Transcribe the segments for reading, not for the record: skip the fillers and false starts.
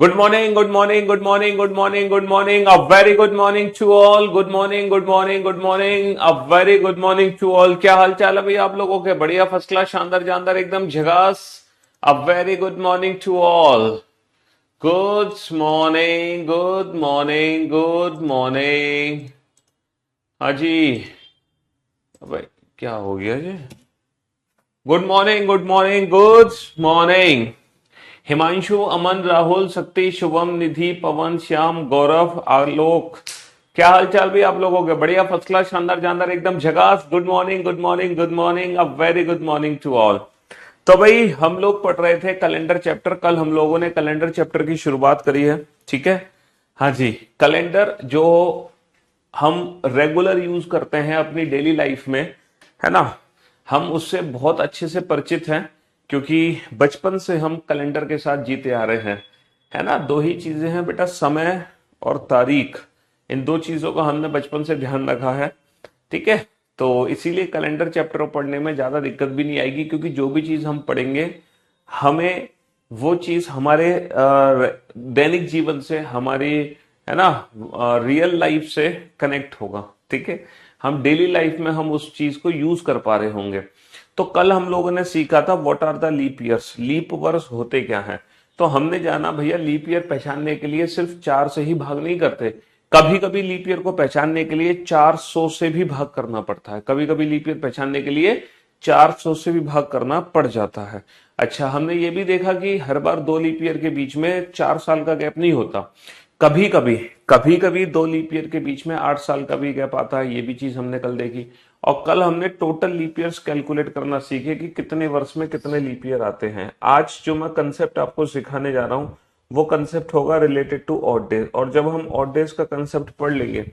Good morning, good morning, good morning, good morning, good morning. A very good morning to all. Good morning, good morning, good morning. A very good morning to all. क्या हाल चाल है भैया आप लोगों के? बढ़िया, first class, शानदार जानदार, एकदम झकास. A very good morning to all. Good morning, good morning, good morning. हाँ जी. अबे क्या हो गया जी? Good morning, good morning, good morning. Himanshu, Aman, Rahul, Shakti, Shubham, निधि, पवन, श्याम, गौरव, आलोक. क्या हाल चाल भी आप लोगों के? बढ़िया, फर्स्ट क्लास, शानदार जानदार, एकदम झकास. Good morning, good morning, good morning. A very good morning to all. तो भाई हम लोग पढ़ रहे थे कैलेंडर चैप्टर. कल हम लोगों ने कैलेंडर चैप्टर की शुरुआत करी है. ठीक है. हाँ जी. कैलेंडर जो हम रेगुलर यूज करते हैं अपनी डेली लाइफ में, है ना, हम उससे बहुत अच्छे से परिचित हैं क्योंकि बचपन से हम कैलेंडर के साथ जीते आ रहे हैं. है ना. दो ही चीजें हैं बेटा, समय और तारीख. इन दो चीजों का हमने बचपन से ध्यान रखा है. ठीक है. तो इसीलिए कैलेंडर चैप्टर पढ़ने में ज्यादा दिक्कत भी नहीं आएगी क्योंकि जो भी चीज हम पढ़ेंगे हमें वो चीज हमारे दैनिक जीवन से, हमारी, है ना, रियल लाइफ से कनेक्ट होगा. ठीक है. हम डेली लाइफ में हम उस चीज को यूज कर पा रहे होंगे. तो कल हम लोगों ने सीखा था what are the leap years. Leap वर्ष होते क्या हैं. तो हमने जाना भैया लीप ईयर पहचानने के लिए सिर्फ 4 से ही भाग नहीं करते. कभी कभी लीप ईयर को पहचानने के लिए 400 से भी भाग करना पड़ता है. कभी कभी लीप ईयर पहचानने के लिए 400 से भी भाग करना पड़ जाता है. अच्छा, हमने ये भी देखा कि हर बार 2 लीप ईयर के बीच में 4 साल का गैप नहीं होता. कभी कभी, कभी कभी 2 लीप ईयर के बीच में 8 साल का भी गैप आता है. ये भी चीज हमने कल देखी. और कल हमने टोटल लीप ईयर्स कैलकुलेट करना सीखे कि कितने वर्ष में कितने लीप ईयर आते हैं. आज जो मैं कंसेप्ट आपको सिखाने जा रहा हूं वो कंसेप्ट होगा रिलेटेड टू ऑड डेज. और जब हम ऑड डेज का कंसेप्ट पढ़ लेंगे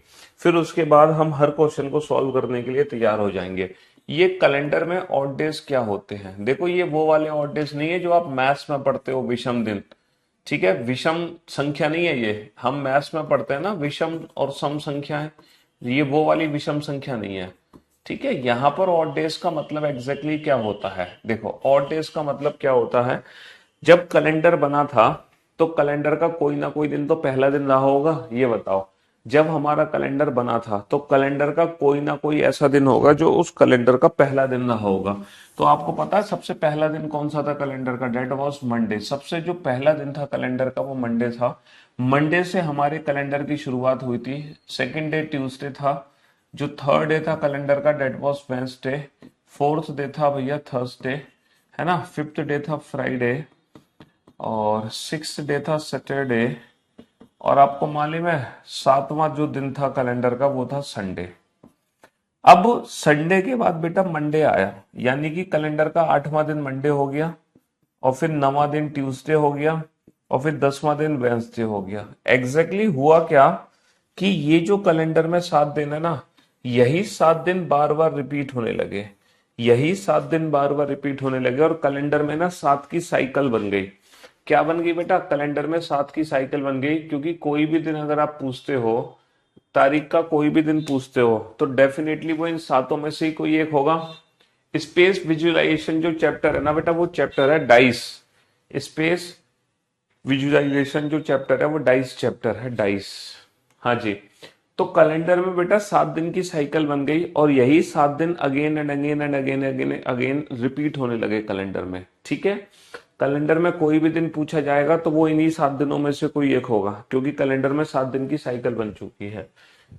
फिर उसके बाद हम हर क्वेश्चन को सॉल्व करने के लिए तैयार हो जाएंगे. ये कैलेंडर में ऑड डेज क्या होते हैं. देखो, ये वो वाले ऑड डेज नहीं है जो आप मैथ्स में पढ़ते हो, विषम दिन. ठीक है. विषम संख्या नहीं है ये. हम मैथ्स में पढ़ते हैं ना विषम और सम संख्याएं. ये वो वाली विषम संख्या नहीं है. ठीक है. यहां पर ऑड डेज का मतलब एग्जैक्टली क्या होता है. देखो, ऑड डेज का मतलब क्या होता है. जब कैलेंडर बना था तो कैलेंडर का कोई ना कोई दिन तो पहला दिन रहा होगा. ये बताओ, जब हमारा कैलेंडर बना था तो कैलेंडर का कोई ना कोई ऐसा दिन होगा जो उस कैलेंडर का पहला दिन रहा होगा. तो आपको पता है सबसे पहला दिन कौन सा था कैलेंडर का. Date was Monday. सबसे जो पहला दिन था कैलेंडर का वो मंडे था. मंडे से हमारे कैलेंडर की शुरुआत हुई थी. सेकेंड डे ट्यूसडे था. जो थर्ड डे था कैलेंडर का date was Wednesday. Fourth day था भैया थर्सडे, है ना. फिफ्थ डे था फ्राइडे और सिक्स डे था सैटरडे. और आपको मालूम है सातवां जो दिन था कैलेंडर का वो था संडे. अब संडे के बाद बेटा मंडे आया, यानी कि कैलेंडर का 8वां दिन मंडे हो गया और फिर 9वां दिन ट्यूसडे हो गया और फिर 10वां दिन वेंसडे हो गया. एग्जैक्टली हुआ क्या कि ये जो कैलेंडर में 7 दिन है ना, यही 7 दिन बार बार रिपीट होने लगे. यही 7 दिन बार बार रिपीट होने लगे और कैलेंडर में ना 7 की साइकिल बन गई. क्या बन गई बेटा. कैलेंडर में 7 की साइकिल बन गई क्योंकि कोई भी दिन अगर आप पूछते हो, तारीख का कोई भी दिन पूछते हो तो डेफिनेटली वो इन सातों में से ही कोई एक होगा. स्पेस विजुअलाइजेशन जो चैप्टर है ना बेटा, वो चैप्टर है डाइस. स्पेस विजुअलाइजेशन जो चैप्टर है वो डाइस चैप्टर है, डाइस. हाँ जी. तो कैलेंडर में बेटा 7 दिन की साइकिल बन गई और यही 7 दिन again and again and again again again repeat होने लगे कैलेंडर में. ठीक है. कैलेंडर में कोई भी दिन पूछा जाएगा तो वो इन्हीं 7 दिनों में से कोई एक होगा क्योंकि कैलेंडर में 7 दिन की साइकिल बन चुकी है.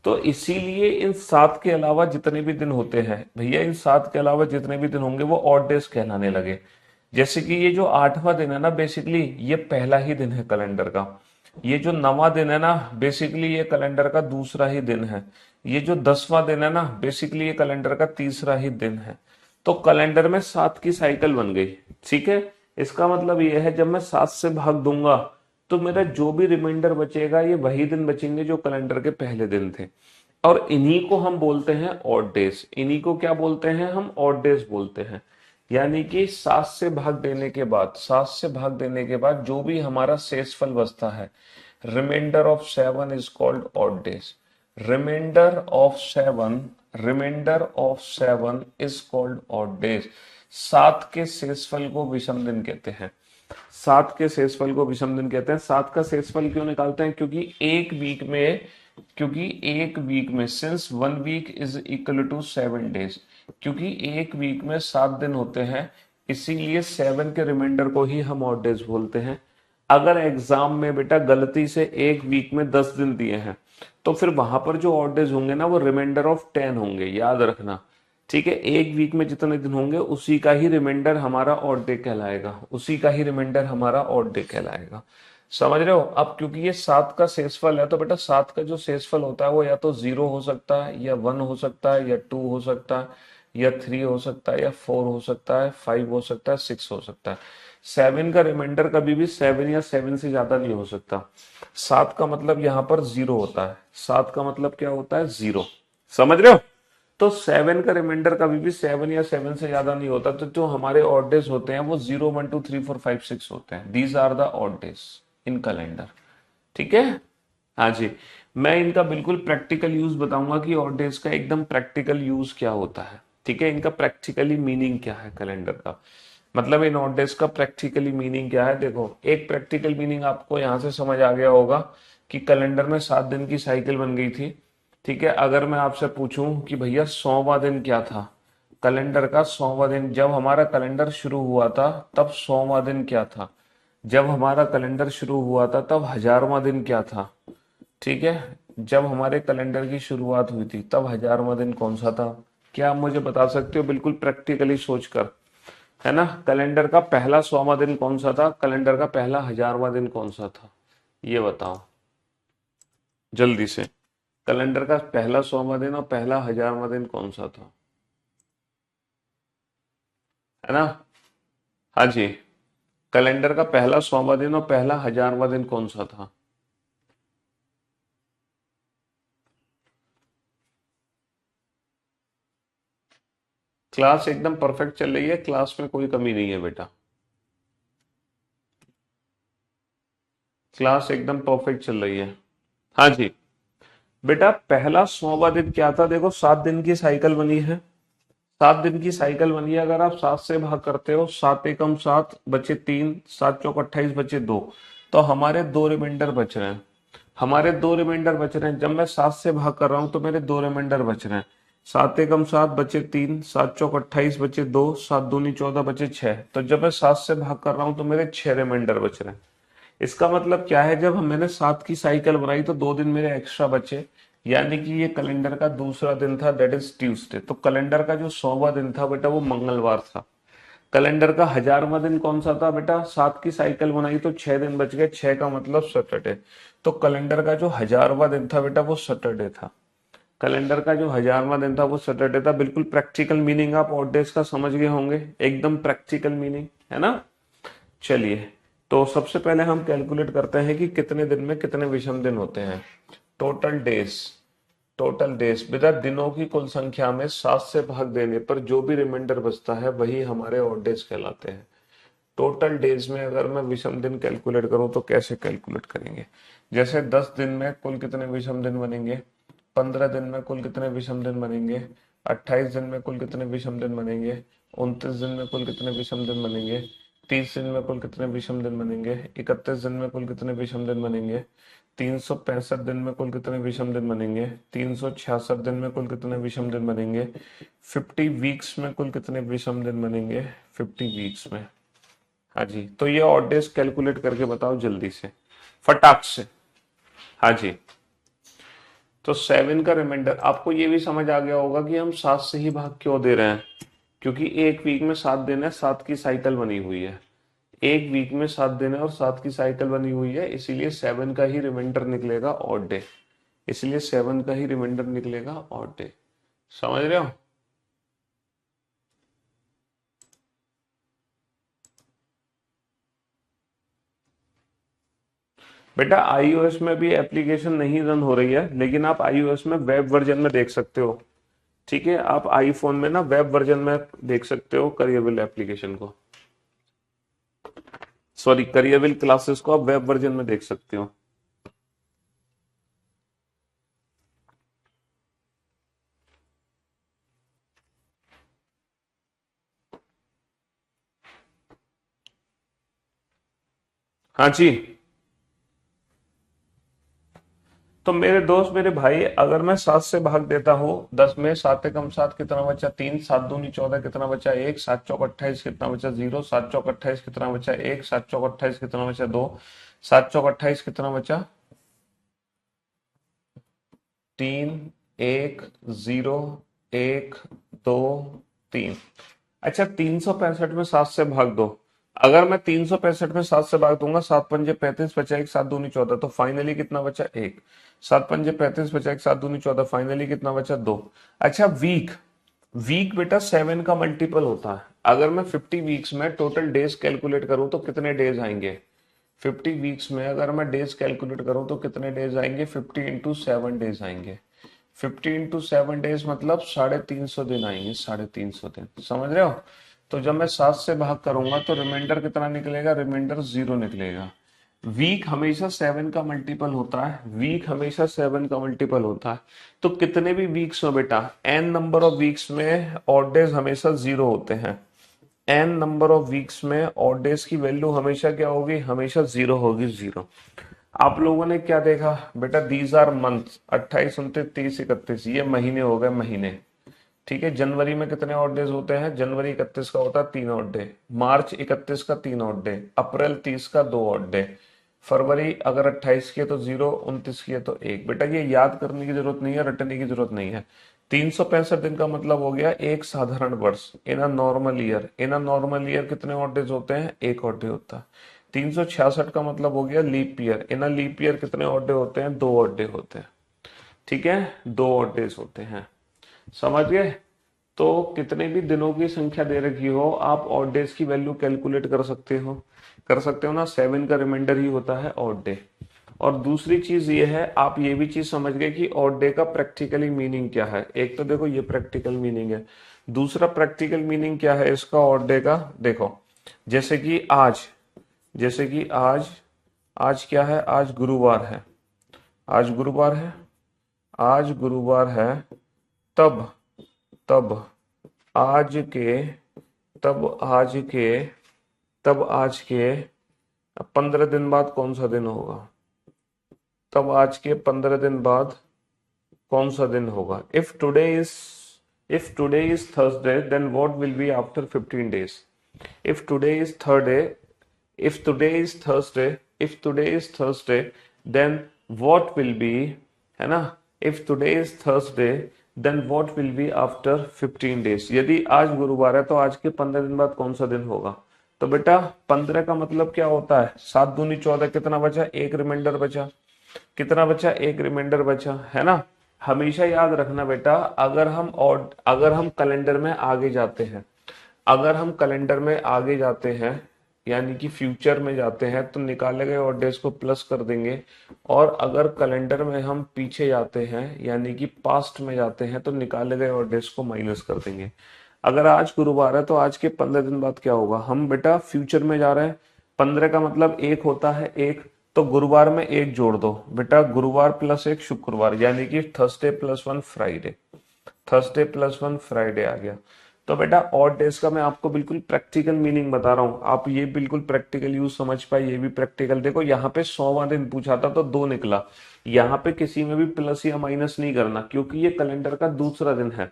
तो इसीलिए इन 7 के अलावा जितने भी दिन होते हैं भैया, इन 7 के अलावा जितने भी दिन होंगे वो ऑड डेज कहलाने लगे. जैसे कि ये जो 8वां दिन है ना, बेसिकली ये पहला ही दिन है कैलेंडर का. ये जो 9वां दिन है ना, बेसिकली ये कैलेंडर का दूसरा ही दिन है. ये जो 10वां दिन है ना, बेसिकली ये कैलेंडर का तीसरा ही दिन है. तो कैलेंडर में 7 की साइकिल बन गई. ठीक है. इसका मतलब ये है जब मैं 7 से भाग दूंगा तो मेरा जो भी रिमाइंडर बचेगा ये वही दिन बचेंगे जो कैलेंडर के पहले दिन थे. और इन्हीं को हम बोलते हैं ऑड डेज. इन्हीं को क्या बोलते हैं हम, ऑड डेज बोलते हैं. यानी कि 7 से भाग देने के बाद, 7 से भाग देने के बाद जो भी हमारा शेषफल बचता है, reminder of 7 is called odd days. Reminder of 7 is called odd days. 7 के शेषफल को विषम दिन कहते हैं। 7 के शेषफल को विषम दिन कहते हैं। 7 का शेषफल क्यों निकालते हैं? क्योंकि एक वीक में since 1 week is equal to 7 days, क्योंकि एक वीक में 7 दिन होते हैं, इसीलिए 7 के रिमाइंडर को ही हम ऑड डेज बोलते हैं। अगर एग्जाम में बेटा गलती से एक वीक में 10 दिन दिए हैं तो फिर वहां पर जो ऑड डेज होंगे ना वो रिमाइंडर ऑफ 10 होंगे, याद रखना। ठीक है, एक वीक में जितने दिन होंगे उसी का ही रिमाइंडर हमारा ऑड डे कहलाएगा, उसी का ही रिमाइंडर हमारा ऑड डे कहलाएगा। समझ रहे हो? अब क्योंकि ये 7 का शेषफल है तो बेटा 7 का जो शेषफल होता है वो या तो 0 हो सकता है, या 1 हो सकता है, या 2 हो सकता है, या 3 हो सकता है, या 4 हो सकता है, 5 हो सकता है, 6 हो सकता है। 7 का रिमाइंडर कभी भी 7 या 7 से ज्यादा नहीं हो सकता। 7 का मतलब यहां पर 0 होता है। 7 का मतलब क्या होता है? 0। समझ रहे हो? तो 7 का रिमाइंडर कभी भी 7 या 7 से ज्यादा नहीं होता। तो जो हमारे ऑड डेज होते हैं वो 0, 1, 2, 3, 4, 5, 6 होते हैं। These are the odd days in calendar. ठीक है? हाँ जी। मैं इनका बिल्कुल प्रैक्टिकल यूज बताऊंगा कि ऑड डेज का एकदम प्रैक्टिकल यूज क्या होता है। ठीक है, इनका प्रैक्टिकली मीनिंग क्या है कैलेंडर का, मतलब इन ऑड डेज का प्रैक्टिकली मीनिंग क्या है। देखो, एक प्रैक्टिकल मीनिंग आपको यहां से समझ आ गया होगा कि कैलेंडर में 7 दिन की साइकिल बन गई थी। ठीक है, अगर मैं आपसे पूछूं कि भैया 100वां दिन क्या था, कैलेंडर का 100वां दिन, जब हमारा कैलेंडर शुरू हुआ था तब 100वां दिन क्या था, जब हमारा कैलेंडर शुरू हुआ था तब 1000वां दिन क्या था। ठीक है, जब हमारे कैलेंडर की शुरुआत हुई थी तब 1000वां दिन कौन सा था? क्या आप मुझे बता सकते हो बिल्कुल प्रैक्टिकली सोचकर? है ना, कैलेंडर का पहला 100वां दिन कौन सा था, कैलेंडर का पहला 1000वां दिन कौन सा था, ये बताओ जल्दी से। कैलेंडर का पहला 100वां दिन और पहला 1000वां दिन कौन सा था? है ना? हाँ जी, कैलेंडर का पहला 100वां दिन और पहला 1000वां दिन कौन सा था? क्लास एकदम परफेक्ट चल रही है, क्लास में कोई कमी नहीं है बेटा, क्लास एकदम परफेक्ट चल रही है। हाँ जी बेटा, पहला 100वां दिन क्या था? देखो, 7 दिन की साइकिल बनी है। 7 दिन की साइकिल बनी है, अगर आप 7 से भाग करते हो, 7 एकम 7 बचे 3, 7 चौक 28 बचे 2, तो हमारे दो रिमाइंडर बच रहे हैं। हमारे दो रिमाइंडर बच रहे हैं। जब मैं 7 से भाग कर रहा हूं तो मेरे दो रिमाइंडर बच रहे हैं। 7 एकम 7 बचे 3, 7 चौक 28 बचे 2, 7 दूनी 14 बचे 6। तो जब मैं 7 से भाग कर रहा हूं तो मेरे 6 रिमाइंडर बच रहे हैं। इसका मतलब क्या है, जब मैंने 7 की साइकिल बनाई तो 2 दिन मेरे एक्स्ट्रा बचे, यानी कि ये कैलेंडर का दूसरा दिन था, दैट इज ट्यूसडे। तो कैलेंडर का जो 100वां दिन था बेटा वो मंगलवार था। कैलेंडर का 1000वां दिन कौन सा था बेटा? 7 की साइकिल बनाई तो 6 दिन बच गए, 6 का मतलब सैटरडे। तो कैलेंडर का जो 1000वां दिन था बेटा वो सैटरडे था। कैलेंडर का जो 1000वां दिन था वो सैटरडे था। बिल्कुल प्रैक्टिकल मीनिंग आप ऑड डेज का समझ गए होंगे, एकदम प्रैक्टिकल मीनिंग, है ना? चलिए, तो सबसे पहले हम कैलकुलेट करते हैं कि कितने दिन में कितने विषम दिन होते हैं। टोटल डेज, टोटल डेज बेटा दिनों की कुल संख्या में 7 से भाग देने पर जो भी रिमाइंडर बचता है वही हमारे ऑड डेज कहलाते हैं। टोटल डेज में अगर मैं विषम दिन कैलकुलेट करूं तो कैसे कैलकुलेट करेंगे? जैसे 10 दिन में कुल कितने विषम दिन बनेंगे, 15 दिन में कुल कितने विषम दिन बनेंगे, 28 दिन में कुल कितने विषम दिन बनेंगे, 29 दिन में कुल कितने विषम दिन बनेंगे, 30 दिन में कुल कितने विषम दिन बनेंगे, 31 दिन में कुल कितने विषम दिन बनेंगे, 365 दिन में कुल कितने विषम दिन बनेंगे, 366 दिन में कुल कितने विषम दिन बनेंगे, 50 वीक्स में कुल कितने विषम दिन बनेंगे, 50 वीक्स में। हाँ जी, तो ये ऑड डेज कैलकुलेट करके बताओ जल्दी से, फटाक से। हाँ जी, तो 7 का रिमाइंडर आपको ये भी समझ आ गया होगा कि हम 7 से ही भाग क्यों दे रहे हैं, क्योंकि एक वीक में 7 दिन है, 7 की साइकिल बनी हुई है। एक वीक में 7 दिन है और 7 की साइकिल बनी हुई है, इसीलिए 7 का ही रिमाइंडर निकलेगा ऑड डे। इसलिए 7 का ही रिमाइंडर निकलेगा ऑड डे। समझ रहे हो? बेटा आईओएस में भी एप्लीकेशन नहीं रन हो रही है, लेकिन आप आईओएस में वेब वर्जन में देख सकते हो। ठीक है, आप आईफोन में ना वेब वर्जन में देख सकते हो करियरविल एप्लीकेशन को, सॉरी करियरविल क्लासेस को आप वेब वर्जन में देख सकते हो। हाँ जी। तो मेरे दोस्त मेरे भाई, अगर मैं 7 से भाग देता हूँ 10 में, 7 एकम 7 कितना बचा 3, 7 दूनी 14 कितना बचा 1, 7 चौक 28 कितना बचा 0, 7 चौक 28 कितना बचा 1, 7 चौक 28 कितना बचा 2, 7 चौक 28 कितना बचा 3, 1, 0, 1, 2, 3। अच्छा, 365 में 7 से भाग दो। अगर मैं 365 में 7 से भाग दूंगा, 7 पंजे 35 बचा 1, 7 दूनी 14, तो फाइनली कितना बचा 1। 7 पंजे 35 बचा 1, 7 दूनी 14, फाइनली कितना बचा 2। अच्छा, वीक, वीक बेटा 7 का मल्टीपल होता है। अगर मैं 50 वीक्स में टोटल डेज कैलकुलेट करूं तो कितने डेज आएंगे? 50 वीक्स में अगर मैं डेज कैलकुलेट करूं तो कितने डेज आएंगे? 50 इंटू 7 डेज आएंगे। 50 इंटू 7 डेज मतलब 350 दिन आएंगे, 350 दिन, समझ रहे हो? तो जब मैं 7 से भाग करूंगा तो रिमाइंडर कितना निकलेगा? रिमाइंडर 0 निकलेगा। वीक हमेशा 7 का मल्टीपल होता है, वीक हमेशा 7 का मल्टीपल होता है। तो कितने भी वीक्स हो बेटा, एन नंबर ऑफ वीक्स में ऑड डेज हमेशा 0 होते हैं। एन नंबर ऑफ वीक्स में ऑड डेज की वैल्यू हमेशा क्या होगी? हमेशा 0 होगी, 0। आप लोगों ने क्या देखा बेटा? दीज आर मंथ, 28, 29, 30, 31, ये महीने हो गए, महीने। ठीक है, जनवरी में कितने ऑड डेज होते हैं? जनवरी 31 का होता है 3 ऑड डे, मार्च 31 का 3 ऑड डे, अप्रैल 30 का 2 ऑड डे, फरवरी अगर 28 की है तो 0, 29 की है तो 1। बेटा ये याद करने की जरूरत नहीं है, रटने की जरूरत नहीं है। 365 दिन का मतलब हो गया एक साधारण वर्ष, in a normal year. In a normal year कितने ऑड डेज होते हैं? 1 ऑड डे होता है। 366 का मतलब हो गया leap year. In a leap year कितने ऑड डे होते हैं? 2 ऑड डे होते हैं। ठीक है, 2 ऑड डेज होते हैं, समझ गए? तो कितने भी दिनों की संख्या दे रखी हो, आप ऑड डेज की वैल्यू कैलकुलेट कर सकते हो, कर सकते हो ना। 7 का रिमाइंडर ही होता है ऑड डे। और दूसरी चीज ये है, आप ये भी चीज समझ गए कि ऑड डे का प्रैक्टिकली मीनिंग क्या है। एक तो देखो ये प्रैक्टिकल मीनिंग है, दूसरा प्रैक्टिकल मीनिंग क्या है इसका ऑड डे का, देखो। जैसे कि आज, जैसे कि आज क्या है? आज गुरुवार है, आज गुरुवार है, आज गुरुवार है। तब तब आज के तब आज के तब आज के 15 दिन बाद कौन सा दिन होगा? तब आज के 15 दिन बाद कौन सा दिन होगा? If today is Thursday, then what will be after 15 days? If today is Thursday, if today is Thursday, if today is Thursday, then what will be, है ना? If today is Thursday, then what will be after 15 days? यदि आज गुरुवार है तो आज के 15 दिन बाद कौन सा दिन होगा? तो बेटा 15 का मतलब क्या होता है? 7 दूनी 14, कितना बचा? एक रिमाइंडर बचा। कितना बचा? एक रिमाइंडर बचा, है ना? हमेशा याद रखना बेटा, अगर हम कैलेंडर में आगे जाते हैं, अगर हम कैलेंडर में आगे जाते हैं यानी कि फ्यूचर में जाते हैं तो निकाले गए ऑड डेज को प्लस कर देंगे। और अगर कैलेंडर में हम पीछे जाते हैं यानी कि पास्ट में जाते हैं तो निकाले गए ऑड डेज को माइनस कर देंगे। अगर आज गुरुवार है तो आज के 15 दिन बाद क्या होगा? हम बेटा फ्यूचर में जा रहे हैं, 15 का मतलब एक होता है, एक, तो गुरुवार में एक जोड़ दो बेटा, गुरुवार प्लस एक शुक्रवार, यानी कि Thursday plus 1 Friday, Thursday plus 1 Friday आ गया। तो बेटा ऑड डेज का मैं आपको बिल्कुल प्रैक्टिकल मीनिंग बता रहा हूँ, आप ये बिल्कुल प्रैक्टिकल यूज समझ पाए, ये भी प्रैक्टिकल। देखो यहाँ पे 100वां दिन पूछा था तो 2 निकला। यहाँ पे किसी में भी प्लस या माइनस नहीं करना क्योंकि ये कैलेंडर का दूसरा दिन है।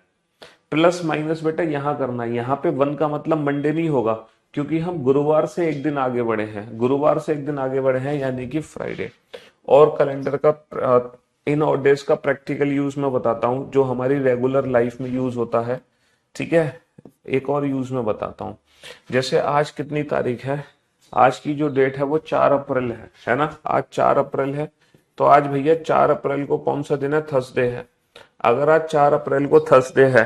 प्लस माइनस बेटा यहाँ करना है, यहाँ पे 1 का मतलब मंडे नहीं होगा क्योंकि हम गुरुवार से एक दिन आगे बढ़े हैं, गुरुवार से एक दिन आगे बढ़े हैं यानी कि फ्राइडे। और कैलेंडर का इन ऑड डेज का प्रैक्टिकल यूज मैं बताता हूँ जो हमारी रेगुलर लाइफ में यूज होता है। ठीक है, एक और यूज में बताता हूँ। जैसे आज कितनी तारीख है? आज की जो डेट है वो 4 अप्रैल है ना? आज 4 अप्रैल है, तो आज भैया 4 अप्रैल को कौन सा दिन है? थर्सडे है। अगर आज 4 अप्रैल को थर्सडे है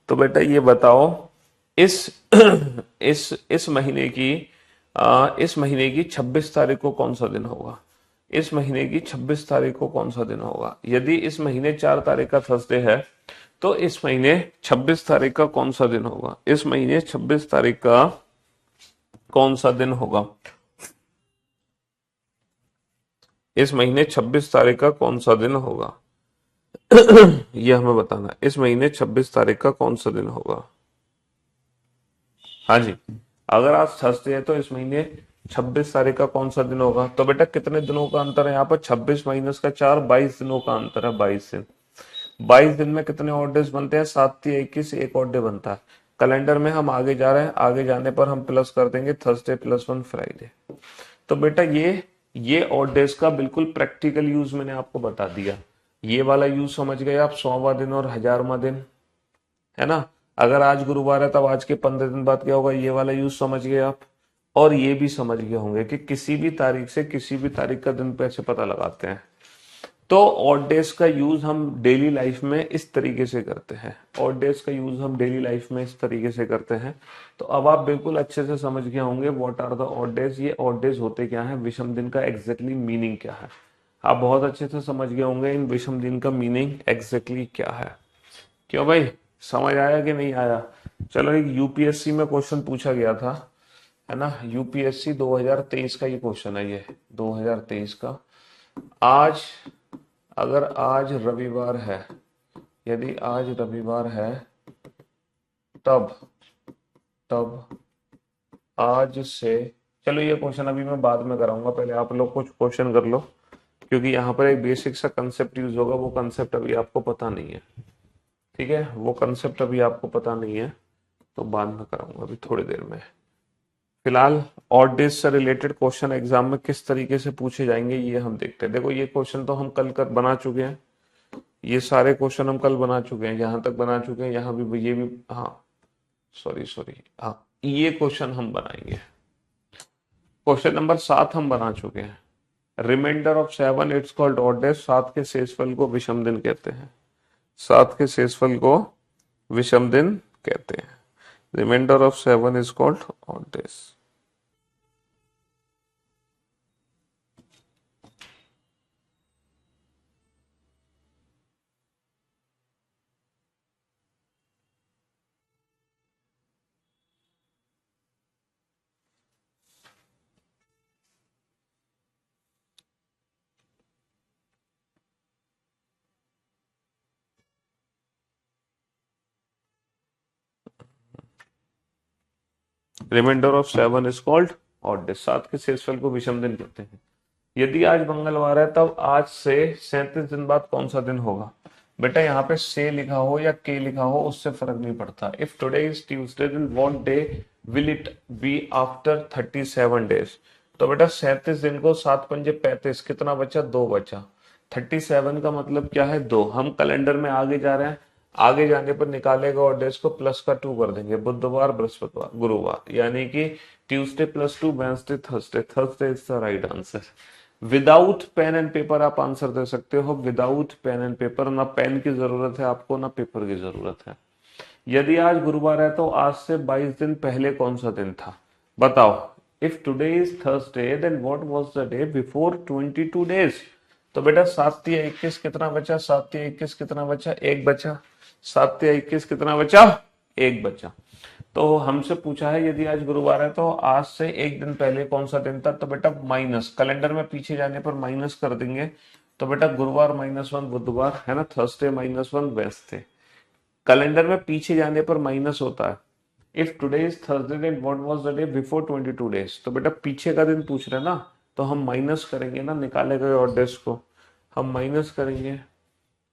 तो बेटा ये बताओ इस इस महीने की 26 तारीख को कौन सा दिन होगा? इस महीने की 26 तारीख को कौन सा दिन होगा? यदि इस महीने 4 तारीख का थर्सडे है तो इस महीने 26 तारीख का कौन सा दिन होगा? इस महीने 26 तारीख का कौन सा दिन होगा? इस महीने 26 तारीख का कौन सा दिन होगा? यह हमें बताना, इस महीने 26 तारीख का कौन सा दिन होगा? हाँ जी, अगर आज थर्सडे है तो इस महीने 26 तारीख का कौन सा दिन होगा? तो बेटा कितने दिनों का अंतर है यहाँ पर? 26 माइनस का 4, 22 दिनों का अंतर है, 22 दिन। 22 दिन में कितने ऑड डेज बनते हैं? 7 या 21, एक ऑड डे बनता है। कैलेंडर में हम आगे जा रहे हैं, आगे जाने पर हम प्लस कर देंगे थर्सडे प्लस 1 फ्राइडे। तो बेटा ये ऑड डेज का बिल्कुल प्रैक्टिकल यूज मैंने आपको बता दिया। ये वाला यूज समझ गए आप, 100वां दिन और 1000वां दिन, है ना? अगर आज गुरुवार है तब आज के 15 दिन बाद क्या होगा, ये वाला यूज समझ गए आप। और ये भी समझ गए होंगे कि किसी भी तारीख से किसी भी तारीख का दिन पैसे पता लगाते हैं। तो ऑड डेज का यूज हम डेली लाइफ में इस तरीके से करते हैं। ऑड डेज का यूज हम डेली लाइफ में इस तरीके से करते हैं। तो अब आप बिल्कुल अच्छे से समझ गए होंगे what are the odd days. ये ऑड डेज होते क्या है, विषम दिन का एग्जैक्टली मीनिंग क्या है। आप बहुत अच्छे से समझ गए होंगे इन विषम दिन का मीनिंग एग्जैक्टली क्या है। क्यों भाई, समझ आया कि नहीं आया? चलो, एक यूपीएससी में क्वेश्चन पूछा गया था, है ना? यूपीएससी 2023 का ये क्वेश्चन है, ये 2023 का। आज, अगर आज रविवार है, यदि आज रविवार है, तब तब आज से, चलो ये क्वेश्चन अभी मैं बाद में कराऊंगा, पहले आप लोग कुछ क्वेश्चन कर लो, क्योंकि यहाँ पर एक बेसिक सा कंसेप्ट यूज होगा, वो कंसेप्ट अभी आपको पता नहीं है। ठीक है, वो कंसेप्ट अभी आपको पता नहीं है, तो बाद में कराऊंगा, अभी थोड़ी देर में। फिलहाल ऑड डेज से रिलेटेड क्वेश्चन एग्जाम में किस तरीके से पूछे जाएंगे ये हम देखते हैं। देखो, ये क्वेश्चन तो हम कल कर बना चुके हैं, ये सारे क्वेश्चन हम कल बना चुके हैं, यहाँ तक बना चुके हैं, यहाँ भी, ये भी, हाँ सॉरी हाँ, ये क्वेश्चन हम बनाएंगे। क्वेश्चन नंबर 7 हम बना चुके हैं। Reminder of 7 it's called odd days. 7 के शेषफल को विषम दिन कहते हैं। 7 के शेषफल को विषम दिन कहते हैं। Reminder of 7 is called odd days. Reminder of 7 is called odd days. 7 के शेषफल को विषम दिन कहते हैं। यदि आज मंगलवार है, तब आज से 37 दिन बाद कौन सा दिन होगा? बेटा यहाँ पे से लिखा हो या के लिखा हो उससे फर्क नहीं पड़ता। If today is Tuesday, then what day will it be after 37 days? तो बेटा 37 दिन को 7 पंजे 35, कितना बचा? 2 बचा। 37 का मतलब क्या है? 2। हम कैलेंडर में आगे जा रहे हैं, आगे जाने पर निकालेगा और डेज को प्लस का 2 कर देंगे। बुधवार, बृहस्पतिवार, गुरुवार, यानी कि Tuesday plus 2, Wednesday, Thursday. Thursday is the right answer. Without pen and paper आप आंसर दे सकते हो, विदाउट पेन एंड पेपर। ना पेन की जरूरत है आपको, ना पेपर की जरूरत है। यदि आज गुरुवार है, तो आज से 22 दिन पहले कौन सा दिन था? बताओ। If today is Thursday, then what was the day before 22 days? तो बेटा 7 या 21 कितना बचा? 7 या 21 कितना बचा? 1 बचा। 7 या 21 कितना बचा? 1 बचा। तो हमसे पूछा है यदि आज गुरुवार है, तो आज से 1 दिन पहले कौन सा दिन था? तो बेटा माइनस, कैलेंडर में पीछे जाने पर माइनस कर देंगे। तो बेटा गुरुवार -1 बुधवार, है ना? Thursday -1 Wednesday. कैलेंडर में पीछे जाने पर माइनस होता है। If today is Thursday, then what was the day before 22 days? तो बेटा पीछे का दिन पूछ रहे ना, तो हम माइनस करेंगे ना, निकाले गए ऑड डेज को हम माइनस करेंगे।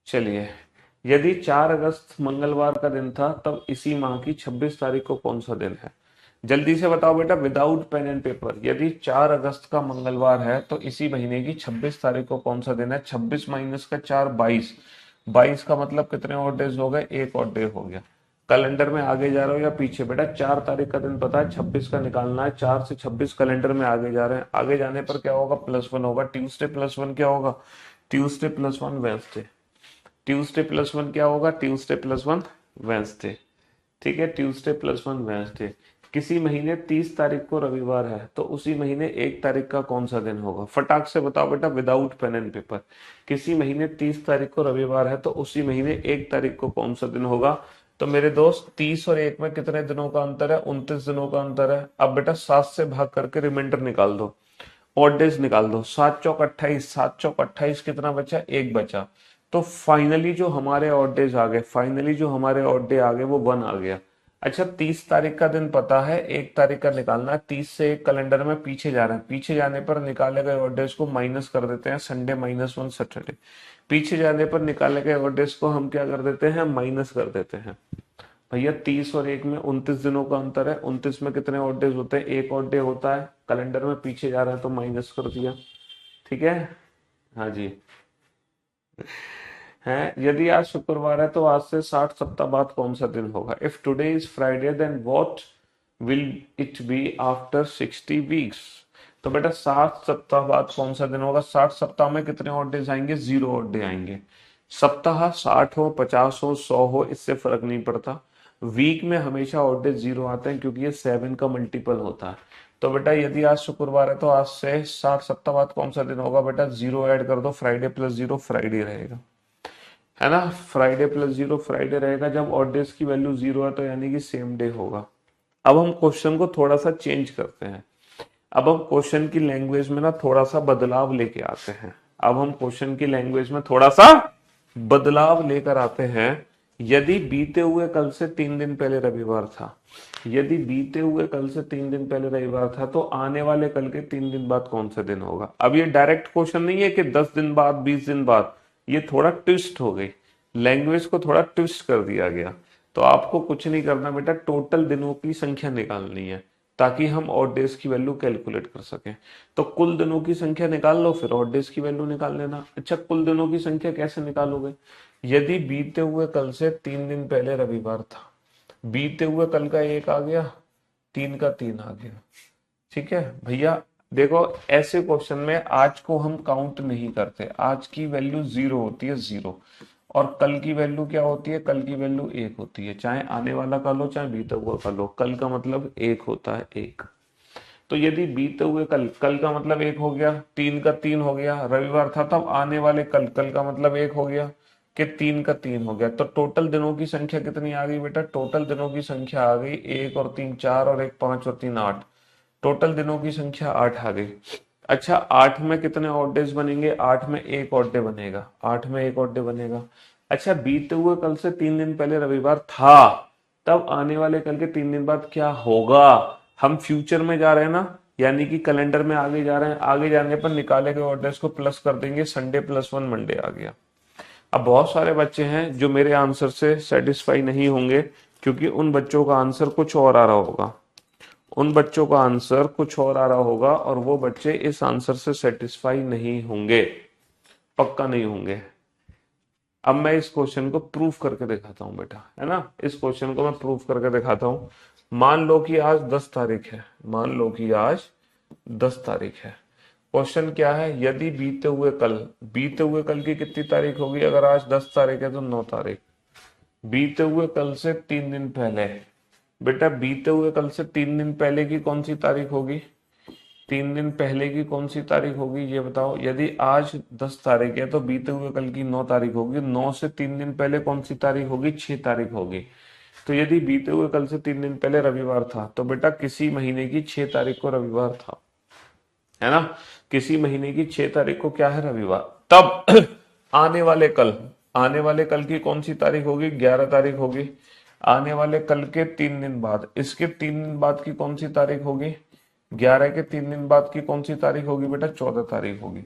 चलिए, यदि 4 अगस्त मंगलवार का दिन था, तब इसी माह की 26 तारीख को कौन सा दिन है? जल्दी से बताओ बेटा, विदाउट पेन एंड पेपर। यदि 4 अगस्त का मंगलवार है, तो इसी महीने की 26 तारीख को कौन सा दिन है? 26 माइनस का 4, 22। 22 का मतलब कितने ऑड डेज हो गए? 1 ऑड डे हो गया। कैलेंडर में आगे जा रहे हो या पीछे? बेटा 4 तारीख का दिन पता है, 26 का निकालना है। 4 से 26 कैलेंडर में आगे जा रहे हैं, आगे जाने पर क्या होगा? +1 होगा। ट्यूसडे +1 क्या होगा? Tuesday +1 Wednesday. ट्यूसडे +1 क्या होगा? Tuesday +1 Wednesday. ठीक है, ट्यूसडे +1 वेंसडे। किसी महीने 30 तारीख को रविवार है, तो उसी महीने 1 तारीख का कौन सा दिन होगा? फटाक से बताओ बेटा, विदाउट पेन एंड पेपर। किसी महीने 30 तारीख को रविवार है, तो उसी महीने 1 तारीख को कौन सा दिन होगा? तो मेरे दोस्त 30 और 1 में कितने दिनों का अंतर है? 29 दिनों का अंतर है। अब बेटा 7 से भाग करके रिमाइंडर निकाल दो, ऑड डेज निकाल दो। 7 चौक 28, 7 चौक 28 कितना बचा? 1 बचा। तो फाइनली जो हमारे ऑड डेज आ गए, फाइनली जो हमारे ऑड डे आ गए, वो 1 आ गया। अच्छा, 30 तारीख का दिन पता है, 1 तारीख का निकालना है। 30 से 1 कैलेंडर में पीछे जा रहे हैं, पीछे जाने पर निकाले गए और डेज को माइनस कर देते हैं, संडे -1 सैटरडे। पीछे जाने पर निकाले गए और डेज को हम क्या कर देते हैं, माइनस कर देते हैं। भैया 30 और 1 में 29 दिनों का अंतर है। 29 में कितने ऑड डेज होते हैं, एक ऑड डे होता है। कैलेंडर में पीछे जा रहा है तो माइनस कर दिया। ठीक है, हाँ जी। है, यदि आज शुक्रवार है तो आज से 60 सप्ताह बाद कौन सा दिन होगा? If today is Friday then what will it be after 60 weeks? तो बेटा 60 सप्ताह बाद कौन सा दिन होगा? 60 सप्ताह में कितने ऑड डेज आएंगे? 0 ऑड डे आएंगे। सप्ताह 60 हो, 50 हो, 100 हो, इससे फर्क नहीं पड़ता। वीक में हमेशा ऑड डेज 0 आते हैं क्योंकि ये 7 का मल्टीपल होता है। तो बेटा यदि आज शुक्रवार है तो आज से 60 सप्ताह बाद कौन सा दिन होगा? बेटा 0 ऐड कर दो, फ्राइडे प्लस 0 फ्राइडे रहेगा, है ना। फ्राइडे प्लस 0 फ्राइडे रहेगा। जब ऑड डेज की वैल्यू 0 है तो यानी कि सेम डे होगा। अब हम क्वेश्चन को थोड़ा सा चेंज करते हैं। अब हम क्वेश्चन की लैंग्वेज में ना थोड़ा सा बदलाव लेके आते हैं। अब हम क्वेश्चन की लैंग्वेज में थोड़ा सा बदलाव लेकर आते हैं। यदि बीते हुए कल से 3 दिन पहले रविवार था, यदि बीते हुए कल से 3 दिन पहले रविवार था, तो आने वाले कल के 3 दिन बाद कौन सा दिन होगा? अब ये डायरेक्ट क्वेश्चन नहीं है कि 10 दिन बाद, 20 दिन बाद। ये थोड़ा ट्विस्ट हो गई, लैंग्वेज को थोड़ा ट्विस्ट कर दिया गया। तो आपको कुछ नहीं करना बेटा, टोटल दिनों की संख्या निकालनी है ताकि हम ऑड डेज की वैल्यू कैलकुलेट कर सकें। तो कुल दिनों की संख्या निकाल लो, फिर ऑड डेज की वैल्यू निकाल लेना। अच्छा, कुल दिनों की संख्या कैसे निकालोगे? यदि बीते हुए कल से 3 दिन पहले रविवार था, बीते हुए कल का 1 आ गया, 3 का 3 आ गया। ठीक है भैया, देखो ऐसे क्वेश्चन में आज को हम काउंट नहीं करते। आज की वैल्यू 0 होती है, 0। और कल की वैल्यू क्या होती है? कल की वैल्यू 1 होती है, चाहे आने वाला कल हो चाहे बीता हुआ कल हो। कल का मतलब 1 होता है, 1। तो यदि बीते हुए कल, कल का मतलब 1 हो गया, 3 का 3 हो गया, रविवार था तब आने वाले कल, कल का मतलब 1 हो गया कि 3 का 3 हो गया। तो टोटल दिनों की संख्या कितनी आ गई बेटा? टोटल दिनों की संख्या आ गई 1 और 3 4 और 1 5 और 3 8। टोटल दिनों की संख्या 8 आ गई। अच्छा, 8 में कितने ऑड डेज बनेंगे? 8 में एक ऑड डे बनेगा, 8 में एक ऑड डे बनेगा। अच्छा, बीते हुए कल से 3 दिन पहले रविवार था, तब आने वाले कल के 3 दिन बाद क्या होगा? हम फ्यूचर में जा रहे हैं ना, यानी कि कैलेंडर में आगे जा रहे हैं। आगे जाने पर निकाले गए ऑड डेज को प्लस कर देंगे, संडे +1 मंडे आ गया। अब बहुत सारे बच्चे हैं जो मेरे आंसर से सेटिस्फाई नहीं होंगे, क्योंकि उन बच्चों का आंसर कुछ और आ रहा होगा। उन बच्चों का आंसर कुछ और आ रहा होगा और वो बच्चे इस आंसर से सेटिस्फाई नहीं होंगे, पक्का नहीं होंगे। अब मैं इस क्वेश्चन को प्रूफ करके दिखाता हूं बेटा, है ना। इस क्वेश्चन को मैं प्रूफ करके दिखाता हूं। मान लो कि आज 10 तारीख है, मान लो कि आज 10 तारीख है। क्वेश्चन क्या है? यदि बीते हुए कल, बीते हुए कल की कितनी तारीख होगी? अगर आज 10 तारीख है तो 9 तारीख। बीते हुए कल से 3 दिन पहले, बेटा बीते हुए कल से 3 दिन पहले की कौन सी तारीख होगी? 3 दिन पहले की कौन सी तारीख होगी ये बताओ। यदि आज 10 तारीख है तो बीते हुए कल की 9 तारीख होगी। 9 से 3 दिन पहले कौन सी तारीख होगी? 6 तारीख होगी। तो यदि बीते हुए कल से 3 दिन पहले रविवार था, तो बेटा किसी महीने की 6 तारीख को रविवार था, है ना। किसी महीने की 6 तारीख को क्या है? रविवार। तब आने वाले कल, आने वाले कल की कौन सी तारीख होगी? 11 तारीख होगी। आने वाले कल के 3 दिन बाद, इसके 3 दिन बाद की कौन सी तारीख होगी? 11 के 3 दिन बाद की कौन सी तारीख होगी बेटा? 14 तारीख होगी।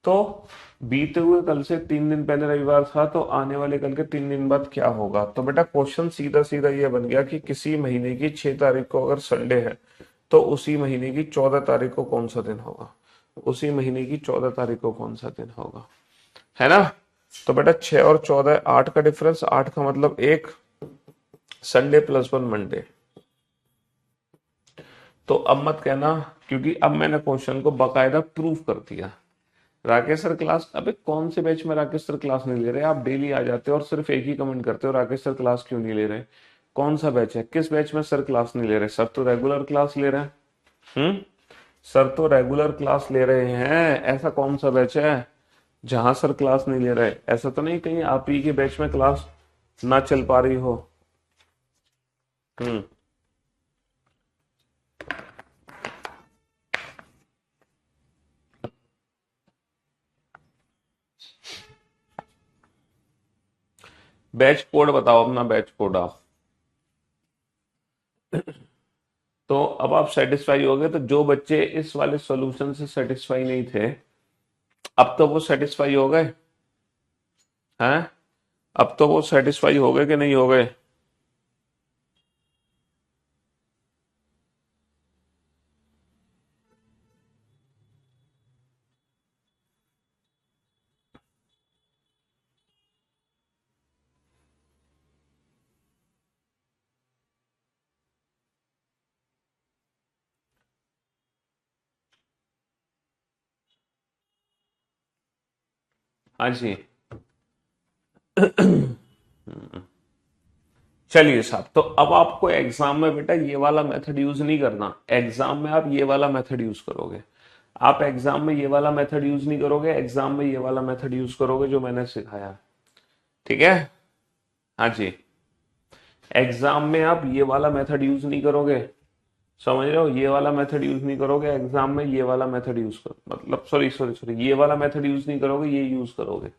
तो बीते हुए कल से 3 दिन पहले रविवार था, तो आने वाले कल के 3 दिन बाद क्या होगा? तो बेटा क्वेश्चन सीधा सीधा ये बन गया कि किसी महीने की 6 तारीख को अगर संडे है, तो उसी महीने की 14 तारीख को कौन सा दिन होगा? उसी महीने की 14 तारीख को कौन सा दिन होगा, है ना। तो बेटा 6 और 14, 8 का डिफरेंस, 8 का मतलब 1, संडे +1 मंडे। तो अब मत कहना, क्योंकि अब मैंने क्वेश्चन को बकायदा प्रूफ कर दिया। राकेश सर क्लास, अबे कौन से बैच में राकेश सर क्लास नहीं ले रहे? आप डेली आ जाते हो और सिर्फ एक ही कमेंट करते हो, राकेश सर क्लास क्यों नहीं ले रहे? कौन सा बैच है? किस बैच में सर क्लास नहीं ले रहे? सर तो रेगुलर क्लास ले रहे हैं। सर तो रेगुलर क्लास ले रहे हैं। ऐसा कौन सा बैच है जहां सर क्लास नहीं ले रहे? ऐसा तो नहीं कहीं आप ही के बैच में क्लास ना चल पा रही हो। हम्म बैच कोड बताओ, अपना बैच कोड आप। अब आप सेटिस्फाई हो गए। तो जो बच्चे इस वाले सॉल्यूशन से सेटिस्फाई नहीं थे, अब तो वो सेटिस्फाई हो गए हैं? अब तो वो सेटिस्फाई हो गए कि नहीं हो गए? हाँ जी। चलिए साहब, तो अब आपको एग्जाम में बेटा ये वाला मेथड यूज नहीं करना। एग्जाम में आप ये वाला मेथड यूज करोगे। आप एग्जाम में ये वाला मेथड यूज नहीं करोगे, एग्जाम में ये वाला मेथड यूज करोगे जो मैंने सिखाया। ठीक है? हाँ जी। एग्जाम में आप ये वाला मेथड यूज नहीं करोगे, समझ रहे हो? ये वाला मेथड यूज नहीं करोगे एग्जाम में, ये वाला मेथड यूज करो, मतलब सॉरी सॉरी सॉरी, ये वाला मेथड यूज नहीं करोगे, ये यूज करोगे।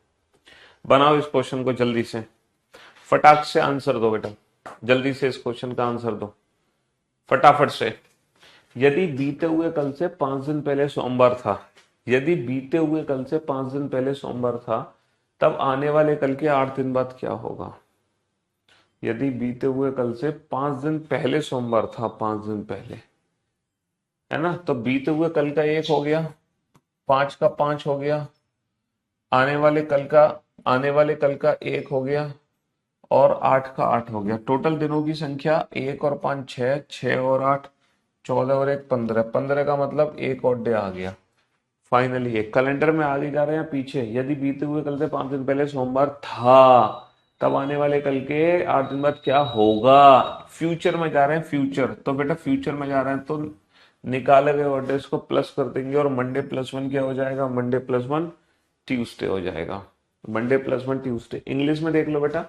बनाओ इस क्वेश्चन को जल्दी से, फटाक से आंसर दो बेटा, जल्दी से इस क्वेश्चन का आंसर दो फटाफट से। यदि बीते हुए कल से 5 दिन पहले सोमवार था, यदि बीते हुए कल से 5 दिन पहले सोमवार था, तब आने वाले कल के 8 दिन बाद क्या होगा? यदि बीते हुए कल से 5 दिन पहले सोमवार था, 5 दिन पहले, है ना, तो बीते हुए कल का 1 हो गया, 5 का 5 हो गया, आने वाले कल का, आने वाले कल का 1 हो गया, और 8 का 8 हो गया। टोटल दिनों की संख्या 1 और 5 6, 6 और 8 14 और 1 15, 15 का मतलब एक और डे आ गया। फाइनली एक कैलेंडर में आगे जा रहे हैं पीछे। यदि बीते हुए कल से 5 दिन पहले सोमवार था, तब आने वाले कल के 8 दिन बाद क्या होगा? फ्यूचर में जा रहे हैं, फ्यूचर। तो बेटा फ्यूचर में जा रहे हैं तो निकाले गए ऑर्डर को प्लस कर देंगे, और मंडे प्लस वन क्या हो जाएगा? मंडे प्लस वन ट्यूसडे हो जाएगा। Monday plus one Tuesday. English में देख लो बेटा,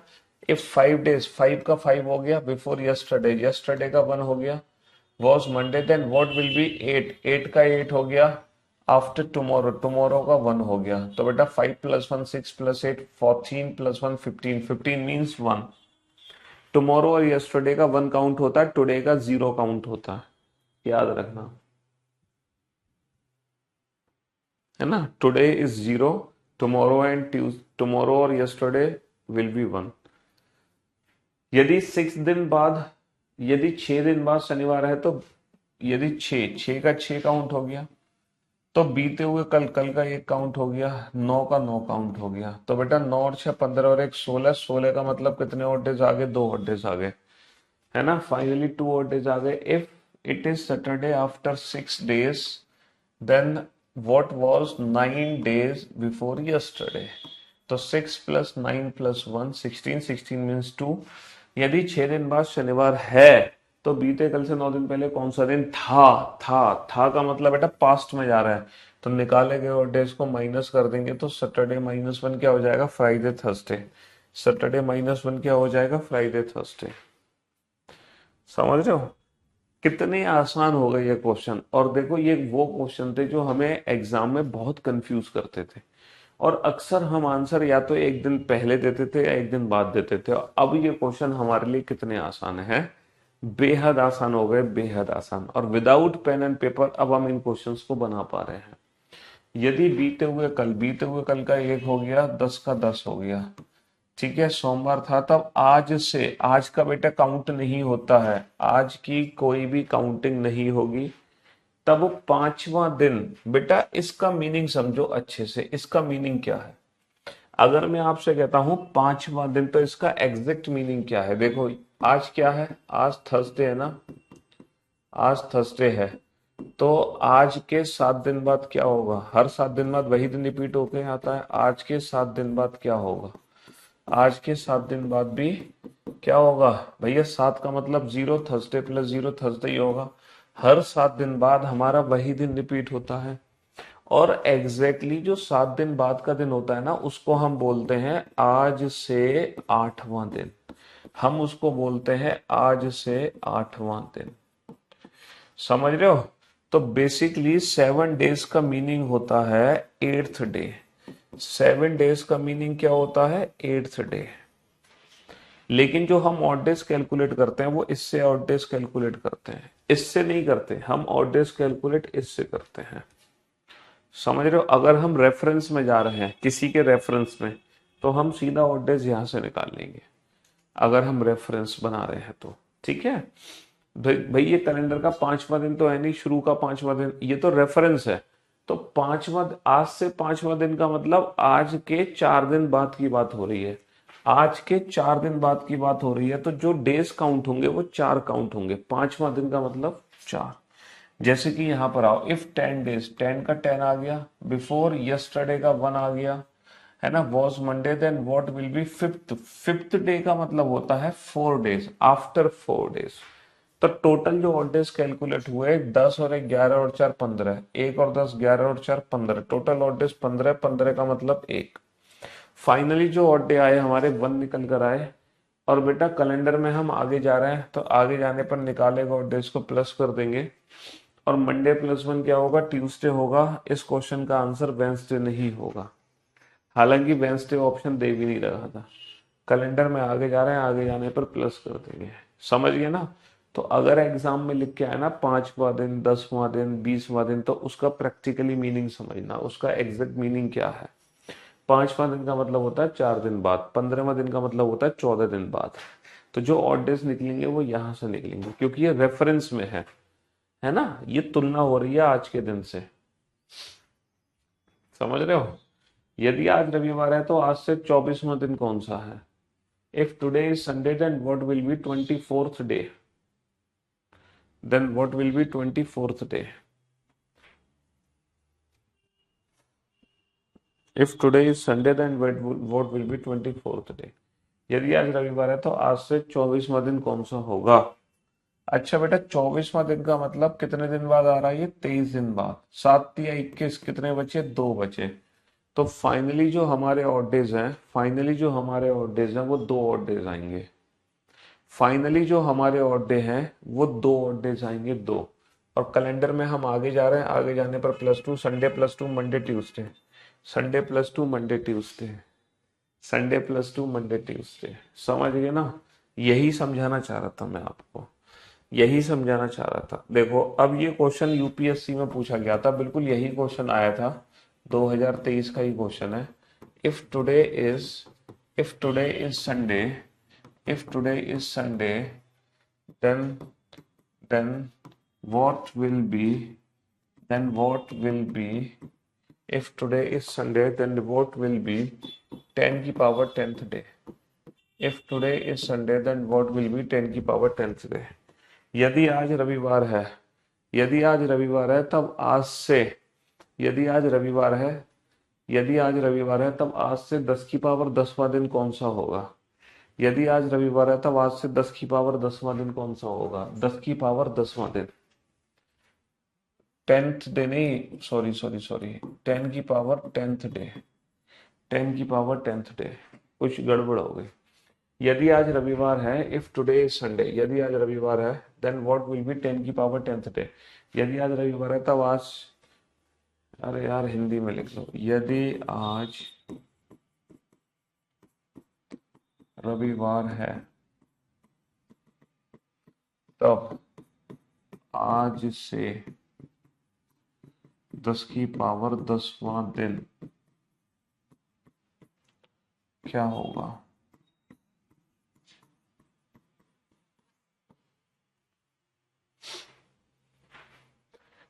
इफ 5 days, 5 का 5 हो गया बिफोर यस्टरडे, यस्टरडे का 1 हो गया, was Monday, then what will be 8, 8 का 8 हो गया, आफ्टर टुमारो, टुमारो का 1 हो गया। तो बेटा 5 + 1 6 + 8 14 + 1 15, 15 मीन्स 1। टुमारो और यस्टरडे का 1 काउंट होता है, टुडे का 0 काउंट होता है, याद रखना, है ना। Today is 0, tomorrow and tomorrow और यस्टरडे विल बी 1। यदि 6 दिन बाद, यदि 6 दिन बाद शनिवार है, तो यदि 6 का 6 काउंट हो गया, तो बीते हुए कल, कल का 1 काउंट हो गया, 9 का 9 काउंट हो गया। तो बेटा 9 और 6 15 और 1 16, 16 का मतलब कितने और डेज आ गए? 2 और डेज आ गए, है ना। फाइनली 2 और डेज आ गए। If it is Saturday after 6 days, then what was 9 days before yesterday? तो 6 + 9 + 1 16, 16 मीन्स 2। यदि 6 दिन बाद शनिवार है, तो बीते कल से 9 दिन पहले कौन सा दिन था? था का मतलब बेटा पास्ट में जा रहा है, तो निकाले गए और डेज को माइनस कर देंगे, तो सैटरडे -1 क्या हो जाएगा? Friday Thursday. सैटरडे -1 क्या हो जाएगा? Friday Thursday. समझ रहे हो कितने आसान हो गए ये क्वेश्चन? और देखो ये वो क्वेश्चन थे जो हमें एग्जाम में बहुत कंफ्यूज करते थे, और अक्सर हम आंसर या तो एक दिन पहले देते थे या एक दिन बाद देते थे। अब ये क्वेश्चन हमारे लिए कितने आसान है, बेहद आसान हो गए, बेहद आसान। और विदाउट पेन एंड पेपर अब हम इन क्वेश्चंस को बना पा रहे हैं। यदि बीते हुए कल, बीते हुए कल का 1 हो गया, 10 का 10 हो गया, ठीक है, सोमवार था, तब आज से, आज का बेटा काउंट नहीं होता है, आज की कोई भी काउंटिंग नहीं होगी। तब 5वां दिन, बेटा इसका मीनिंग समझो अच्छे से, इसका मीनिंग क्या है? अगर मैं आपसे कहता हूं 5वां दिन, तो इसका एग्जैक्ट मीनिंग क्या है? देखो आज क्या है? आज थर्सडे है ना, आज थर्सडे है, तो आज के 7 दिन बाद क्या होगा? हर 7 दिन बाद वही दिन रिपीट होके आता है। आज के 7 दिन बाद क्या होगा? आज के 7 दिन बाद भी क्या होगा भैया? 7 का मतलब 0, थर्सडे + 0 थर्सडे ही होगा। हर 7 दिन बाद हमारा वही दिन रिपीट होता है, और एग्जैक्टली जो 7 दिन बाद का दिन होता है ना, उसको हम बोलते हैं आज से 8वां दिन। हम उसको बोलते हैं आज से 8वां दिन। समझ रहे हो? तो बेसिकली 7 days का मीनिंग होता है 8th डे। 7 days का मीनिंग क्या होता है? 8th day. लेकिन जो हम ऑड डेज कैलकुलेट करते हैं, वो इससे ऑड डेज कैलकुलेट करते हैं। इससे नहीं करते हम, ऑड डेज कैलकुलेट इससे करते हैं। समझ रहे हो? अगर हम रेफरेंस में जा रहे हैं किसी के रेफरेंस में, तो हम सीधा ऑड डेज यहां से निकाल लेंगे, अगर हम रेफरेंस बना रहे हैं तो। ठीक है भाई, ये कैलेंडर का 5वां दिन तो है नहीं, शुरू का 5वां दिन, ये तो रेफरेंस है। तो 5वां, आज से 5वां दिन का मतलब आज के 4 दिन बाद की बात हो रही है। आज के 4 दिन बाद की बात हो रही है, तो जो डेज काउंट होंगे वो 4 काउंट होंगे। 5वां दिन का मतलब 4। जैसे कि यहां पर आओ, इफ 10 डेज, 10 का 10 आ गया, बिफोर यस्टरडे का 1 आ गया, है ना, was Monday, then what will be fifth. Fifth day का मतलब होता है 4 डेज, आफ्टर 4 डेज। तो टोटल जो ऑड डेज कैलकुलेट हुए 10 और 1 11 और 4 15, 1 और 10 11 और 4 15, टोटल ऑड डेज 15, 15 का मतलब 1। फाइनली जो ऑड डे आए हमारे 1 निकल कर आए। और बेटा कैलेंडर में हम आगे जा रहे हैं, तो आगे जाने पर निकालेगा ऑड डेज को प्लस कर देंगे, और मंडे प्लस 1 क्या होगा, ट्यूसडे होगा। इस क्वेश्चन का आंसर वेंसडे नहीं होगा, हालांकि वेंसडे ऑप्शन दे भी नहीं रहा था। कैलेंडर में आगे जा रहे हैं, आगे जाने पर प्लस कर देंगे। समझ गए ना? तो अगर एग्जाम में लिख के आए ना 5वां दिन, 10वां दिन, 20वां दिन, तो उसका प्रैक्टिकली मीनिंग समझना, उसका एग्जैक्ट मीनिंग क्या है। 5वां दिन का मतलब होता है 4 दिन बाद, 15वां दिन का मतलब होता है 14 दिन बाद। तो जो ऑड डेज निकलेंगे वो यहां से निकलेंगे, क्योंकि ये रेफरेंस में है ना, ये तुलना हो रही है आज के दिन से। समझ रहे हो? यदि आज रविवार है तो आज से 24वां दिन कौन सा है? If today is Sunday, then what will be 24th day, then what will be 24th day? If today is Sunday, then what will be 24th day? यदि आज रविवार है तो आज से 24वां दिन कौन सा होगा? अच्छा बेटा, 24वां दिन का मतलब कितने दिन बाद आ रहा है? ये 23 दिन बाद। 7 या 21, कितने बचे? 2 बचे। तो फाइनली जो हमारे ऑड डेज हैं, फाइनली जो हमारे ऑड डेज हैं वो 2 ऑड डेज आएंगे। फाइनली जो हमारे ऑड डे हैं वो 2 ऑड डेज आएंगे, 2। और कैलेंडर में हम आगे जा रहे हैं, आगे जाने पर +2, Sunday +2 Monday Tuesday, Sunday +2 Monday Tuesday, Sunday +2 Monday Tuesday. समझ गए ना? यही समझाना चाह रहा था मैं आपको, यही समझाना चाह रहा था। देखो अब ये क्वेश्चन यूपीएससी में पूछा गया था, बिल्कुल यही क्वेश्चन आया था, 2023 का ही क्वेश्चन है। If today is if today is Sunday, if today is Sunday, then then what will be then what will be if today is Sunday, then what will be 10 की power 10th day? if today is Sunday, then what will be 10 की power 10th day? यदि आज रविवार है, यदि आज रविवार है तब आज से, यदि आज रविवार है, यदि आज रविवार है तब आज से 10 की पावर 10वां दिन कौन सा होगा? यदि आज रविवार है तब आज से 10 की पावर 10वां दिन कौन सा होगा? 10 की पावर 10वां दिन, 10th डे नहीं, सॉरी सॉरी सॉरी, 10 की पावर 10th डे, 10 की पावर 10th डे, कुछ गड़बड़ हो गई। यदि आज रविवार है, इफ टुडे इज संडे, यदि आज रविवार है, देन व्हाट विल बी 10 की पावर 10th डे। यदि आज रविवार है तब आज, अरे यार हिंदी में लिख लो, यदि आज रविवार है तब आज से 10 की पावर 10वां दिन क्या होगा?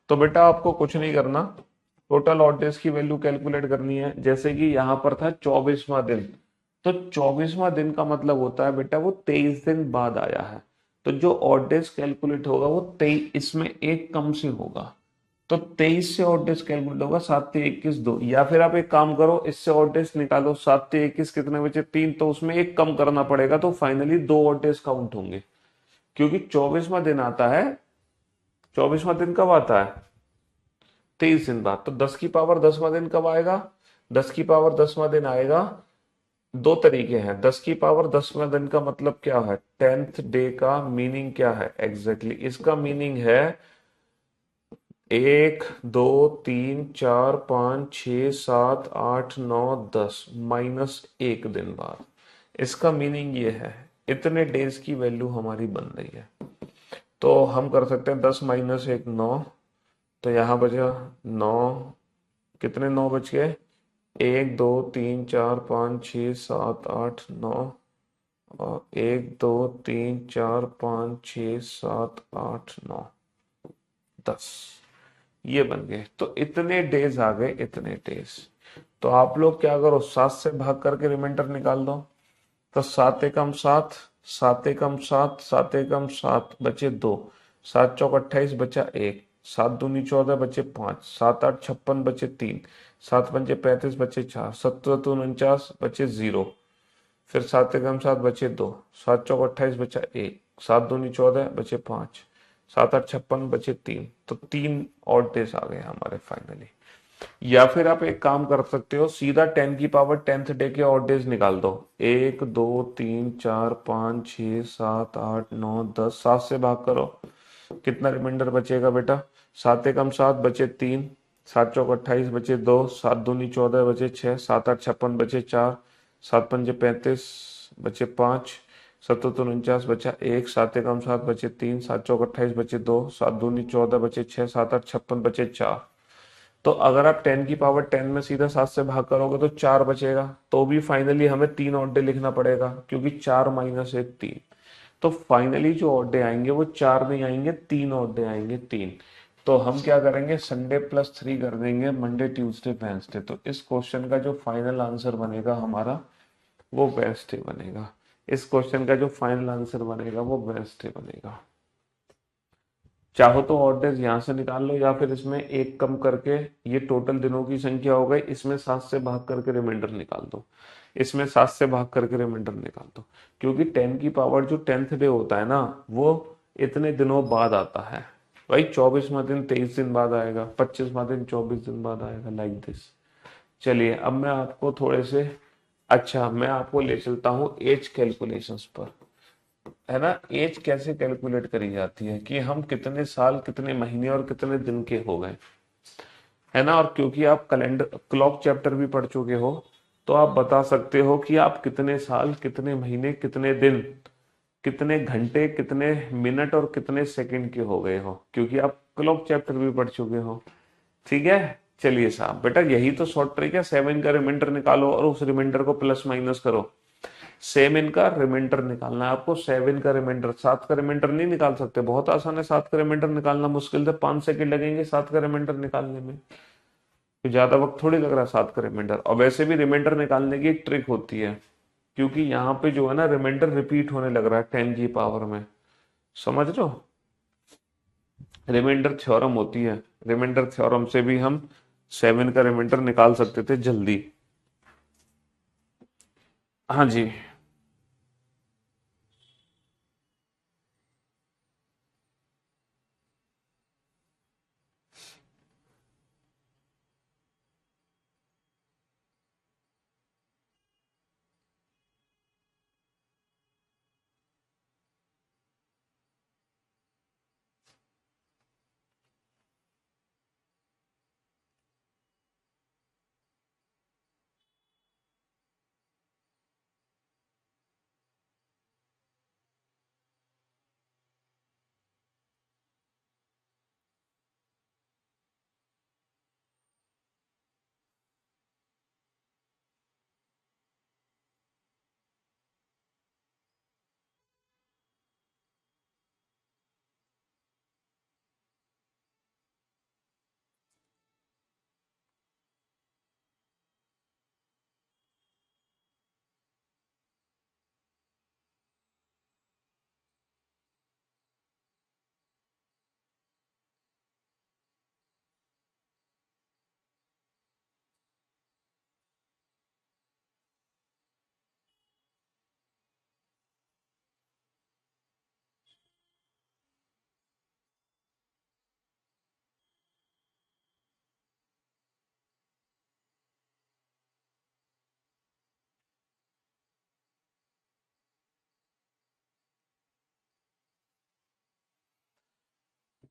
तो बेटा आपको कुछ नहीं करना, टोटल ऑड डेज की वैल्यू कैलकुलेट करनी है। जैसे कि यहां पर था 24वां दिन, तो 24वां दिन का मतलब होता है बेटा वो 23 दिन बाद आया है। तो जो ऑड डेज कैलकुलेट होगा वो 23, इसमें एक कम से होगा, तो 23 से ऑड डेज कैलकुलेट होगा, 7 से 21 2। या फिर आप एक काम करो, इससे ऑड डेज निकालो, 7 से 21 कितने बचे? 3, तो उसमें एक कम करना पड़ेगा, तो फाइनली 2 ऑड डेज काउंट होंगे। क्योंकि 24वां दिन आता है, 24वां दिन कब आता है? 23 दिन बाद। तो 10 की पावर 10वां दिन कब आएगा? 10 की पावर 10वां दिन आएगा, 2 तरीके हैं। 10 की पावर 10वां दिन का मतलब क्या है? 10th डे का मीनिंग क्या है एग्जैक्टली? इसका मीनिंग है 1 2 3 4 5 6 7 8 9 10 -1 दिन बाद। इसका मीनिंग ये है, इतने डेज की वैल्यू हमारी बन रही है। तो हम कर सकते हैं 10 माइनस 1 9, तो यहाँ बचा 9, कितने 9 बच गए, 1 2 3 4 5 6 7 8 9, और 1 2 3 4 5 6 7 8 9 10, ये बन गए। तो इतने डेज आ गए, इतने डेज। तो आप लोग क्या करो, 7 से भाग करके रिमाइंडर निकाल दो। तो 7 एकम 7, 7 एकम 7, 7 एकम 7 बचे 2, 7 चौक 28 बचा 1, 7 दूनी 14 बचे 5, 7 8 56 बचे 3, 7 पंजे 35 बचे 4, 7 दूनी 49 बचे 0, फिर 7 एकम 7 बचे 2, 7 चौक 28 बचा 1, 7 दूनी 14 बचे 5, 7 8 56 बचे 3। तो 3 ऑड डेज आ गए हमारे फाइनली। या फिर आप एक काम कर सकते हो, सीधा 10 की पावर 10th डे के ऑड डेज निकाल दो। 1 2 3 4 5 6 7 8 9 10, 7 से भाग करो, कितना रिमाइंडर बचेगा बेटा, 7 एकम 7 बचे 3, 7 चौक 28 बचे 2, 7 दूनी 14 बचे 6, 7 8 56 बचे 4, 7 पंजे 35 बचे 5, 7 दूनी 49 बचा 1, 7 एकम 7 बचे 3, 7 चौक 28 बचे 2, 7 दूनी 14 बचे 6, 7 8 56 बचे 4। तो अगर आप 10 की पावर 10 में सीधा 7 से भाग करोगे तो 4 बचेगा, तो भी फाइनली हमें 3 ऑड डे लिखना पड़ेगा, क्योंकि 4 माइनस 1 3। तो फाइनली जो ऑड डे आएंगे वो 4 नहीं आएंगे, 3 ऑड डे आएंगे, 3। तो हम क्या करेंगे, संडे प्लस 3 कर देंगे, मंडे ट्यूसडे वेंसडे। तो इस क्वेश्चन का जो फाइनल आंसर बनेगा हमारा वो वेंसडे बनेगा। इस क्वेश्चन का जो फाइनल आंसर बनेगा वो वेंसडे बनेगा। चाहो तो ऑड डेज यहां से निकाल लो, या फिर इसमें एक कम करके, ये टोटल दिनों की संख्या हो गई, इसमें 7 से भाग करके रिमाइंडर निकाल दो, इसमें 7 से भाग करके रिमाइंडर निकाल दो। क्योंकि 10 की पावर जो 10th डे होता है ना, वो इतने दिनों बाद आता है भाई। 24वां दिन 23 दिन बाद आएगा, 25वां दिन 24 दिन बाद आएगा, लाइक दिस। चलिए अब मैं आपको थोड़े से, अच्छा मैं आपको ले चलता हूँ एज कैलकुलेशंस पर, है ना। एज कैसे कैलकुलेट करी जाती है कि हम कितने साल, कितने महीने और कितने दिन के हो गए, है ना। और क्योंकि आप कैलेंडर क्लॉक चैप्टर भी पढ़ चुके हो, तो आप बता सकते हो कि आप कितने साल, कितने महीने, कितने दिन, कितने घंटे, कितने मिनट और कितने सेकंड के हो गए हो, क्योंकि आप क्लॉक चैप्टर भी पढ़ चुके हो। ठीक है। चलिए साहब, बेटा यही तो शॉर्ट ट्रिक है, 7 का रिमाइंडर निकालो और उस रिमाइंडर को प्लस माइनस करो। 7 का रिमाइंडर निकालना है आपको, 7 का रिमाइंडर। 7 का रिमाइंडर नहीं निकाल सकते, बहुत आसान है। 7 का रिमाइंडर निकालना मुश्किल है, 5 सेकंड लगेंगे 7 का रिमाइंडर निकालने में, तो ज्यादा वक्त थोड़ी लग रहा है 7 का रिमाइंडर। और वैसे भी रिमाइंडर निकालने की एक ट्रिक होती है, क्योंकि यहाँ पे जो है ना रिमाइंडर रिपीट होने लग रहा है 10 की पावर में, समझ रहे हो। रिमाइंडर थ्योरम होती है, रिमाइंडर थ्योरम से भी हम 7 का रिमाइंडर निकाल सकते थे जल्दी। हाँ जी।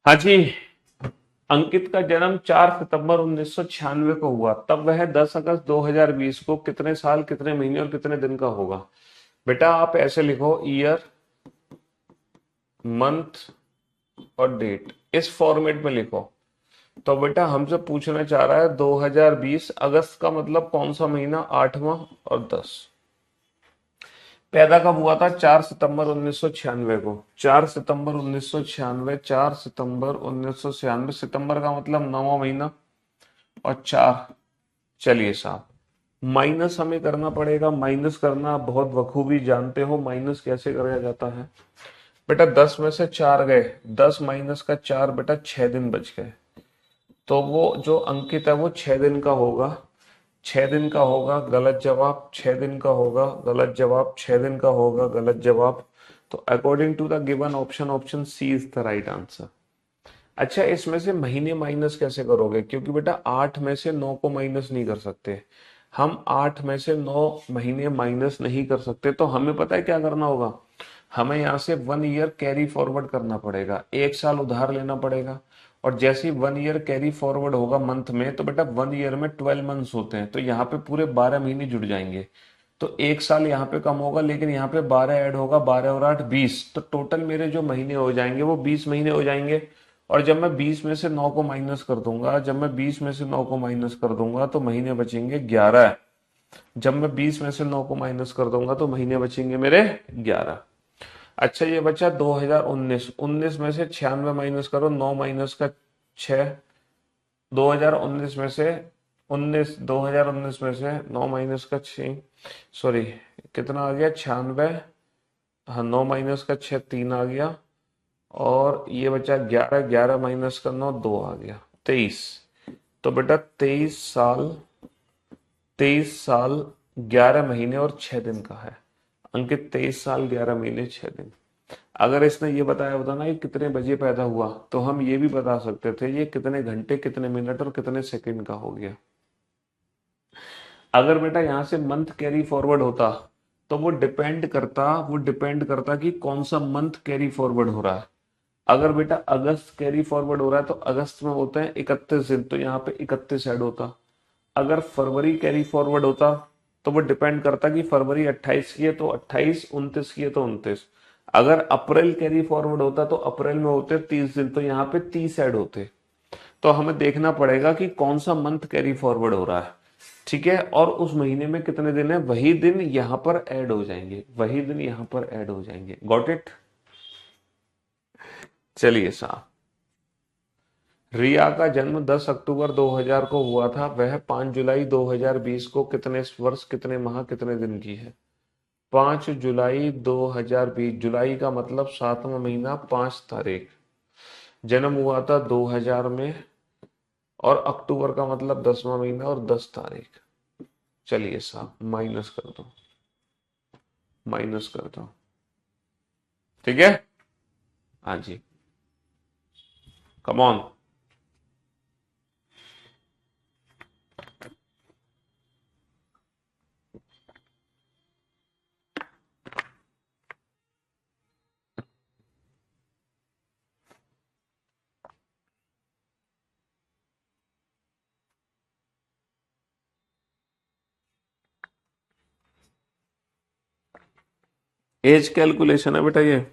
हाँ जी। अंकित का जन्म 4 सितंबर 1996 को हुआ, तब वह 10 अगस्त 2020 को कितने साल, कितने महीने और कितने दिन का होगा। बेटा आप ऐसे लिखो, ईयर, मंथ, और डेट इस फॉर्मेट में लिखो। तो बेटा हमसे पूछना चाह रहा है 2020 अगस्त का मतलब कौन सा महीना, 8वां और 10। पैदा कब हुआ था, 4 सितंबर 1996 को, 4 सितंबर 1996, 4 सितंबर 1996, सितंबर का मतलब 9वां महीना और 4। चलिए साहब, माइनस हमें करना पड़ेगा, माइनस करना बहुत बखूबी जानते हो, माइनस कैसे करा जाता है। बेटा 10 में से 4 गए, 10 माइनस का 4, बेटा 6 दिन बच गए। तो वो जो अंकित है वो 6 दिन का होगा, 6 दिन का होगा, गलत जवाब। 6 दिन का होगा, गलत जवाब। 6 दिन का होगा, गलत जवाब। तो according to the given option, option C is the right answer. अच्छा, इसमें से महीने माइनस कैसे करोगे, क्योंकि बेटा 8 में से 9 को माइनस नहीं कर सकते हम, 8 में से 9 महीने माइनस नहीं कर सकते। तो हमें पता है क्या करना होगा, हमें यहाँ से 1 ईयर कैरी फॉरवर्ड करना पड़ेगा, 1 साल उधार लेना पड़ेगा। और जैसे ही 1 ईयर कैरी फॉरवर्ड होगा मंथ में, तो बेटा 1 ईयर में 12 मंथ्स होते हैं, तो यहाँ पे पूरे 12 महीने जुड़ जाएंगे। तो 1 साल यहाँ पे कम होगा, लेकिन यहाँ पे 12 ऐड होगा, 12 और 8 20, तो टोटल मेरे जो महीने हो जाएंगे वो 20 महीने हो जाएंगे। और जब मैं 20 में से 9 को माइनस कर दूंगा, जब मैं 20 में से 9 को माइनस कर दूंगा तो महीने बचेंगे 11। जब मैं 20 में से 9 को माइनस कर दूंगा तो महीने बचेंगे मेरे 11। अच्छा ये बचा 2019, 19 में से 96 माइनस करो, 9 माइनस का 6। 2019 में से 19, 2019 में से 9 माइनस का 6, सॉरी कितना आ गया, 96। हाँ 9 माइनस का 6, 3 आ गया। और ये बचा 11, 11 माइनस का 9, 2 आ गया, 23। तो बेटा 23 साल, 23 साल 11 महीने और 6 दिन का है अंकित। 23 साल 11 महीने 6 दिन। अगर इसने ये बताया होता ना कि कितने बजे पैदा हुआ, तो हम ये भी बता सकते थे ये कितने घंटे, कितने मिनट और कितने सेकंड का हो गया। अगर बेटा यहाँ से मंथ कैरी फॉरवर्ड होता, तो वो डिपेंड करता कि कौन सा मंथ कैरी फॉरवर्ड हो रहा है। अगर बेटा अगस्त कैरी फॉरवर्ड हो रहा है तो अगस्त में होते हैं 31 दिन, तो यहाँ पे 31 ऐड होता। अगर फरवरी कैरी फॉरवर्ड होता, तो वो डिपेंड करता कि फरवरी 28 की है तो 28, 29 की है तो 29। अगर अप्रैल कैरी फॉरवर्ड होता तो अप्रैल में होते 30 दिन, तो यहाँ पे 30 ऐड होते। तो हमें देखना पड़ेगा कि कौन सा मंथ कैरी फॉरवर्ड हो रहा है, ठीक है, और उस महीने में कितने दिन है, वही दिन यहाँ पर ऐड हो जाएंगे, वही दिन यहाँ पर ऐड हो जाएंगे। Got it. चलिए साहब, रिया का जन्म 10 अक्टूबर 2000 को हुआ था, वह 5 जुलाई 2020 को कितने वर्ष, कितने माह, कितने दिन की है। 5 जुलाई 2020, जुलाई का मतलब 7वां महीना, 5 तारीख। जन्म हुआ था 2000 में, और अक्टूबर का मतलब 10वां महीना और 10 तारीख। चलिए साहब माइनस कर दो, माइनस कर दो, ठीक है। हाँ जी, कम ऑन। एज कैलकुलेशन है बेटा ये।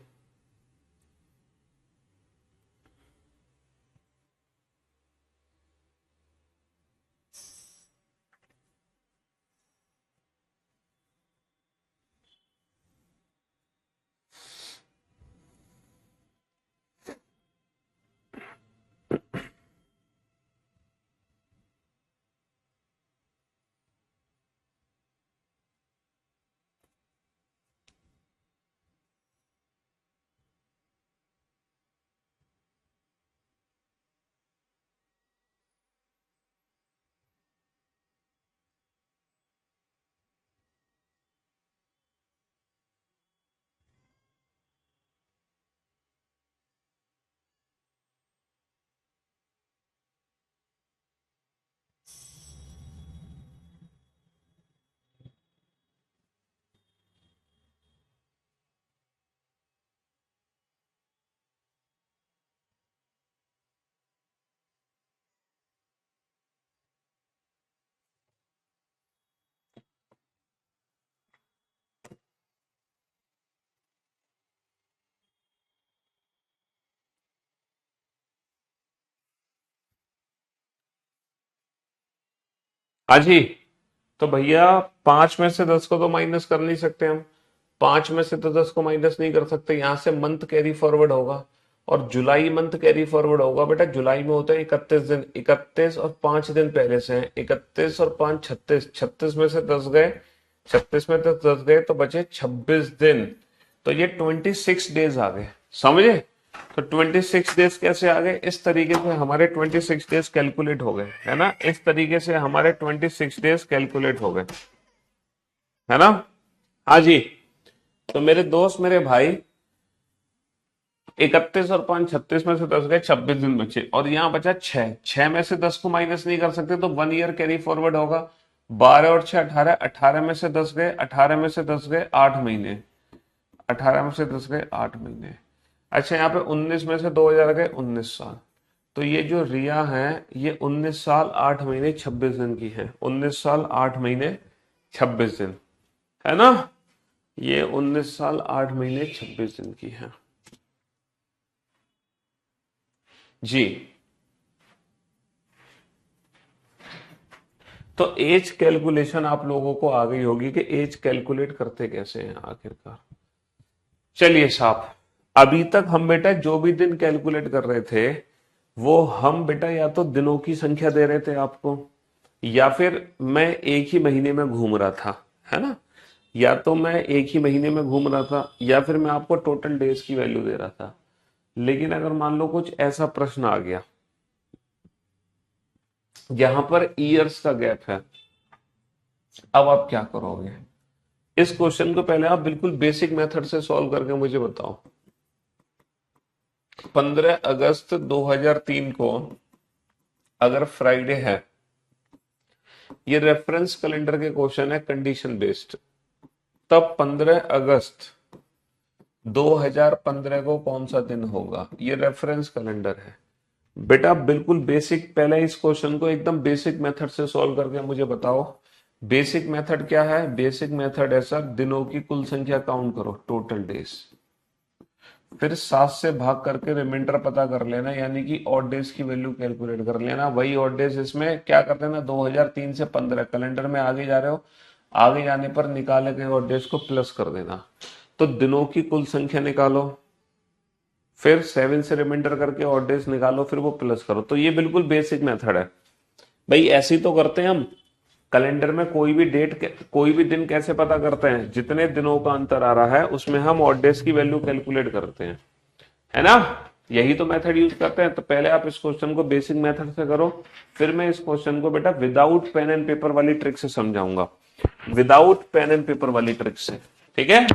हाँ जी। तो भैया 5 में से 10 को तो माइनस कर नहीं सकते हम, 5 में से तो 10 को माइनस नहीं कर सकते, यहां से मंथ कैरी फॉरवर्ड होगा, और जुलाई मंथ कैरी फॉरवर्ड होगा। बेटा जुलाई में होता है 31 दिन, 31 और 5 दिन पहले से हैं, 31 और 5 36, 36 में से 10 गए, 36 में से 10 गए तो बचे 26 दिन। तो ये 26 डेज आ गए, समझे? तो 26 डेज कैसे आ गए? इस तरीके से हमारे 26 डेज कैलकुलेट हो गए, है ना? इस तरीके से हमारे 26 डेज कैलकुलेट हो गए, है ना? हाँ जी। तो मेरे दोस्त, मेरे भाई, 31 और 5 36 में से 10 गए, 26 दिन बचे, और यहाँ बचा 6, 6 में से 10 को माइनस नहीं कर सकते, तो 1 ईयर कैरी फॉरवर्ड होगा। 12 और 6 18, 18 में से 10 गए, 18 में से 10 गए 8 महीने, 18 में से 10 गए 8 महीने। अच्छा, यहाँ पे 19 में से 2000 गए 19 साल। तो ये जो रिया है, ये 19 साल 8 महीने 26 दिन की है, 19 साल 8 महीने 26 दिन, है ना? ये 19 साल 8 महीने 26 दिन की है जी। तो एज कैलकुलेशन आप लोगों को आ गई होगी कि एज कैलकुलेट करते कैसे हैं आखिरकार। चलिए साहब, अभी तक हम बेटा जो भी दिन कैलकुलेट कर रहे थे, वो हम बेटा या तो दिनों की संख्या दे रहे थे आपको, या फिर मैं एक ही महीने में घूम रहा था, है ना? या तो मैं एक ही महीने में घूम रहा था, या फिर मैं आपको टोटल डेज की वैल्यू दे रहा था। लेकिन अगर मान लो कुछ ऐसा प्रश्न आ गया जहां पर ईयर्स का गैप है, अब आप क्या करोगे? इस क्वेश्चन को पहले आप बिल्कुल बेसिक मेथड से सॉल्व करके मुझे बताओ। 15 अगस्त 2003 को अगर फ्राइडे है, ये रेफरेंस कैलेंडर के क्वेश्चन है कंडीशन बेस्ड, तब 15 अगस्त 2015 को कौन सा दिन होगा? ये रेफरेंस कैलेंडर है बेटा। बिल्कुल बेसिक, पहले इस क्वेश्चन को एकदम बेसिक मेथड से सॉल्व करके मुझे बताओ। बेसिक मेथड क्या है? बेसिक मेथड है सर, दिनों की कुल संख्या काउंट करो, टोटल डेज, फिर 7 से भाग करके रिमाइंडर पता कर लेना, यानी कि ऑड डेज की वैल्यू कैलकुलेट कर लेना। वही ऑड डेज इसमें क्या कर देना, 2003 से 15 कैलेंडर में आगे जा रहे हो, आगे जाने पर निकाले गए ऑड डेज को प्लस कर देना। तो दिनों की कुल संख्या निकालो, फिर 7 से रिमाइंडर करके ऑड डेज निकालो, फिर वो प्लस करो। तो ये बिल्कुल बेसिक मेथड है भाई, ऐसे ही तो करते हैं हम। कैलेंडर में कोई भी डेट, कोई भी दिन कैसे पता करते हैं? जितने दिनों का अंतर आ रहा है उसमें हम ऑड डेज की वैल्यू कैलकुलेट करते हैं, है ना? यही तो मेथड यूज करते हैं। तो पहले आप इस क्वेश्चन को बेसिक मेथड से करो, फिर मैं इस क्वेश्चन को बेटा विदाउट पेन एंड पेपर वाली ट्रिक से समझाऊंगा, विदाउट पेन एंड पेपर वाली ट्रिक से, ठीक है?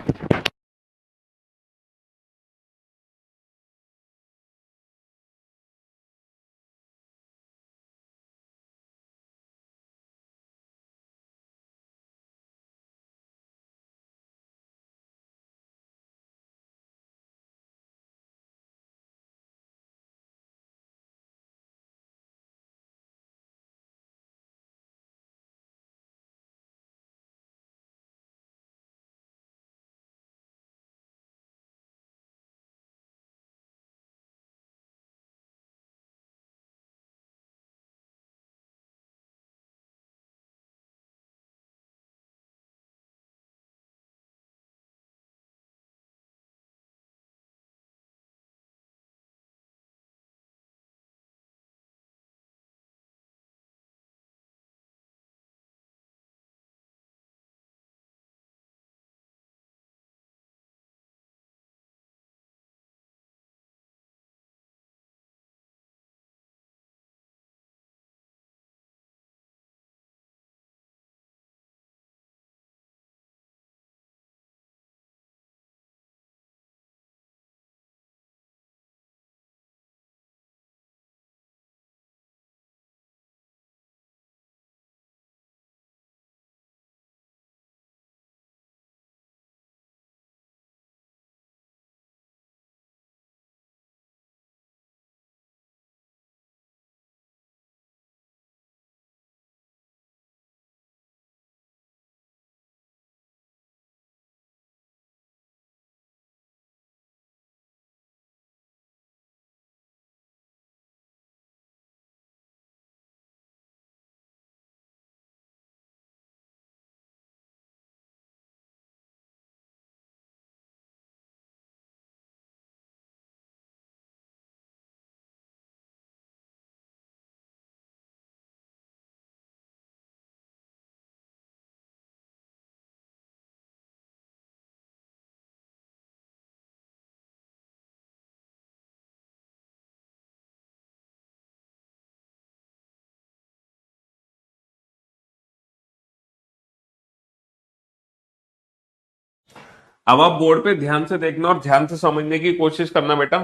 अब आप बोर्ड पे ध्यान से देखना और ध्यान से समझने की कोशिश करना बेटा।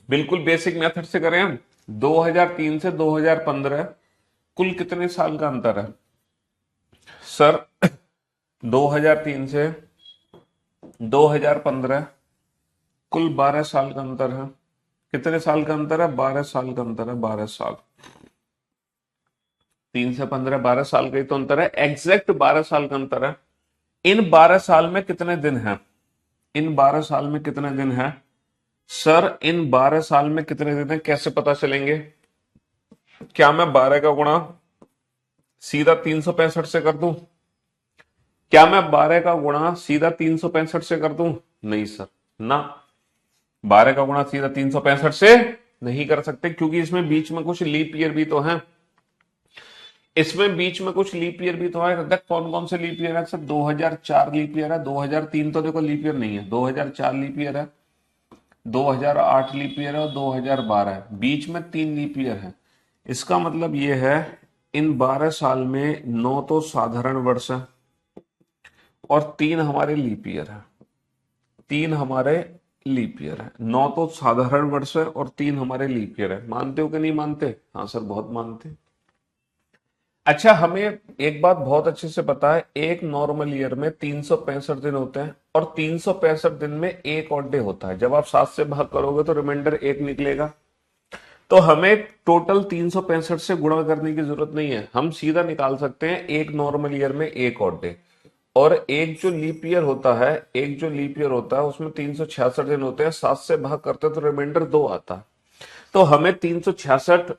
बिल्कुल बेसिक मेथड से करें हम। 2003 से 2015 कुल कितने साल का अंतर है सर? 2003 से 2015 कुल 12 साल का अंतर है। कितने साल का अंतर है? 12 साल का अंतर है, 12 साल। 3 से 15 12 साल का ही तो अंतर है, एग्जैक्ट 12 साल का अंतर है। इन 12 साल में कितने दिन हैं? इन 12 साल में कितने दिन हैं सर? इन 12 साल में कितने दिन हैं कैसे पता चलेंगे? क्या मैं 12 का गुणा सीधा 365 से कर दूं? क्या मैं 12 का गुणा सीधा 365 से कर दूं? नहीं सर, ना। 12 का गुणा सीधा 365 से नहीं कर सकते, क्योंकि इसमें बीच में कुछ लीप ईयर भी तो है। इसमें बीच में कुछ लीप ईयर भी तो है। देख कौन कौन से लीप ईयर है सर? 2004 लीप ईयर है, 2003 तो देखो लीप ईयर नहीं है, 2004 लीप ईयर है, 2008 लीप ईयर है और 2012 है। बीच में 3 लीप ईयर है। इसका मतलब ये है इन 12 साल में 9 तो साधारण वर्ष है और 3 हमारे लीप ईयर है। 3 हमारे लीप ईयर है। 9 तो साधारण वर्ष है और 3 हमारे लीप ईयर है। मानते हो कि नहीं मानते? हाँ सर, बहुत मानते। अच्छा, हमें एक बात बहुत अच्छे से पता है, एक नॉर्मल ईयर में 365 दिन होते हैं और 365 दिन में एक ऑड डे होता है। जब आप 7 से भाग करोगे तो रिमाइंडर 1 निकलेगा। तो हमें टोटल 365 से गुणा करने की जरूरत नहीं है, हम सीधा निकाल सकते हैं एक नॉर्मल ईयर में एक ऑड डे। और एक जो लीप ईयर होता है, एक जो लीप ईयर होता है उसमें 366 दिन होते हैं। 7 से भाग करते हैं तो रिमाइंडर 2 आता है। तो हमें 366